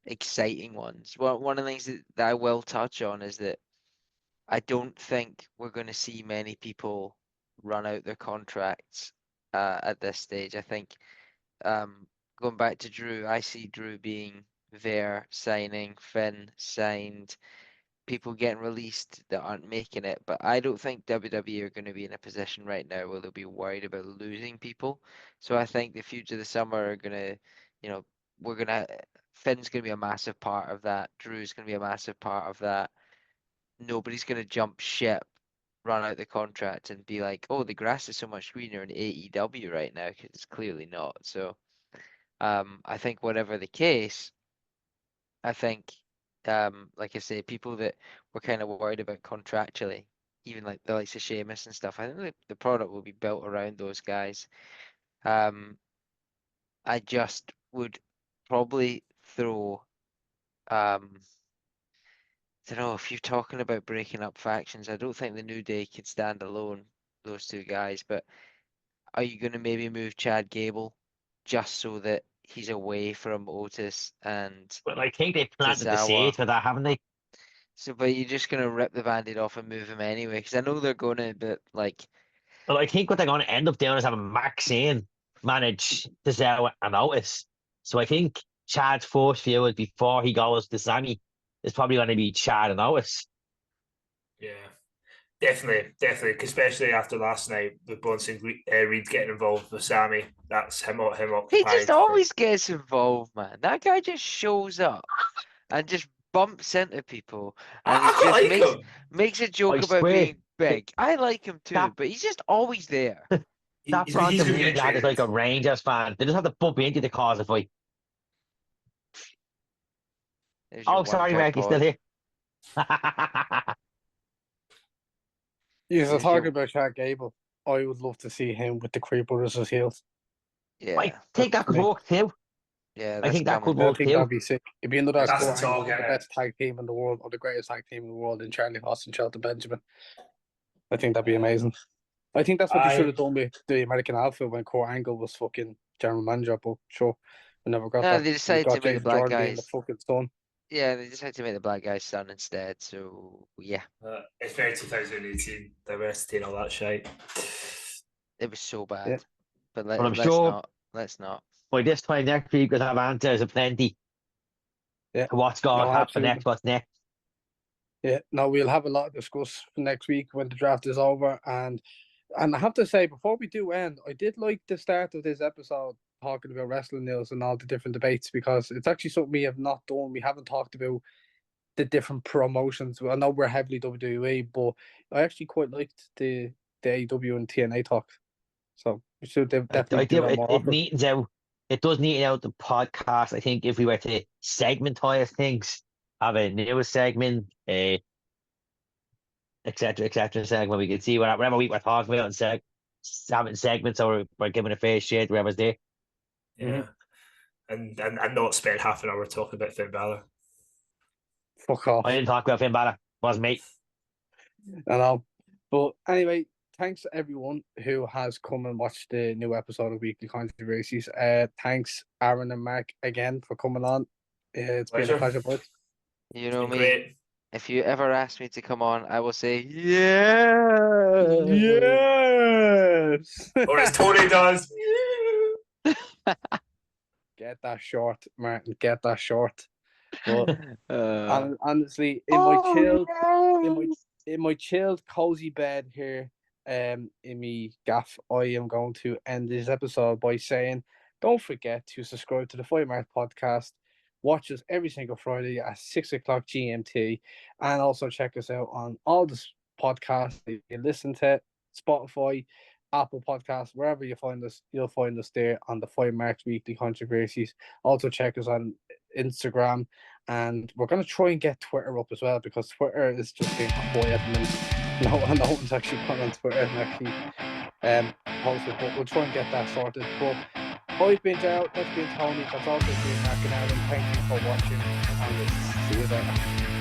exciting ones. Well, one of the things that I will touch on is that I don't think we're going to see many people run out their contracts at this stage. I think going back to Drew, I see Drew being there, signing, Finn signed, people getting released that aren't making it. But I don't think WWE are going to be in a position right now where they'll be worried about losing people. So I think the future of the summer are going to, Finn's going to be a massive part of that. Drew's going to be a massive part of that. Nobody's going to jump ship, run out the contract, and be like, oh, the grass is so much greener in AEW right now, because it's clearly not. So I think whatever the case, I think, like I say, people that were kind of worried about contractually, even like the likes of Sheamus and stuff, I think the product will be built around those guys. I just would probably throw, I don't know, if you're talking about breaking up factions, I don't think the New Day could stand alone, those two guys, but are you going to maybe move Chad Gable just so that he's away from Otis and But I think they planted the Tozawa? seed for that, haven't they? So, but you're just going to rip the Band-Aid off and move him anyway, because I know they're going to, but like, Well, I think what they're going to end up doing is having Max in manage Tozawa and Otis. So I think Chad's first feud before he goes to Sammy is probably going to be Chad and Otis. Yeah, definitely, especially after last night with Bronson Reed getting involved with Sammy. That's him occupied. he just always gets involved, man. That guy just shows up and just bumps into people, and he I just like makes him. makes a joke I about swear, being big. I like him too, that- but he's just always there. that He's Bronson going to Reed get lad is like traded. a Rangers fan. They just have to bump into the cause of fight. There's your Oh, sorry, one-time Mark, you still pause. here? You're There's talking your- about Chad Gable. I would love to see him with the Creed Brothers as heels. Yeah, I think that could me. work too. yeah, I that's think that coming. could I work think too. that'd be sick. It'd be another That's the Kurt Angle talk, with the innit? best tag team in the world, or the greatest tag team in the world, in Charlie Haas and Shelton Benjamin. I think that'd be amazing. I think that's what they should have done with the American Alpha when Kurt Angle was fucking general manager, but sure, We never got No, that. they decided we to got make the Jason black Jordan being the guys. fucking son. Yeah, they decided to make the black guy's son instead. So yeah, It's very 2018 diversity and all that shit. it was so bad. Yeah. But But I'm let's sure not. Let's not. by this time next week we'll have answers aplenty Yeah. to what's going to happen absolutely. next, what's next. Yeah, no, we'll have a lot to discuss next week when the draft is over. And I have to say, before we do end, I did like the start of this episode talking about wrestling news and all the different debates, because it's actually something we have not done. We haven't talked about the different promotions. I know we're heavily WWE, but I actually quite liked the AEW and TNA talk. So we should definitely do that more It often. neatens out. It does neaten out the podcast. I think if we were to segmentize things, have a news segment, et cetera, segment, we could see whatever week we're talking about and having segments, or we're giving a fair shade whoever's there. Yeah. And not spend half an hour talking about Finn Balor. Fuck off. I didn't talk about Finn Balor. Wasn't me. I know. But anyway, thanks to everyone who has come and watched the new episode of Weekly Controversies. Thanks, Aaron and Mark, again for coming on. It's been a pleasure, boys. You know me. Great. If you ever ask me to come on, I will say yeah. Yes. Or as Tony does. Get that short, Martin. Get that short. But honestly, in my chilled, cozy bed here, in me gaff, I am going to end this episode by saying, don't forget to subscribe to the FiveMarks podcast. Watch us every single Friday at 6 o'clock GMT, and also check us out on all the podcasts that you listen to, Spotify, Apple Podcasts, wherever you find us, you'll find us there on the FiveMarks Weekly Controversies. Also check us on Instagram, and we're going to try and get Twitter up as well, because Twitter is just being quiet, and no one's actually gone on Twitter and actually posted, but we'll try and get that sorted. But I've been Gerald, that's been Tony, that's also been Mark and Aaron. Thank you for watching, and we'll see you later.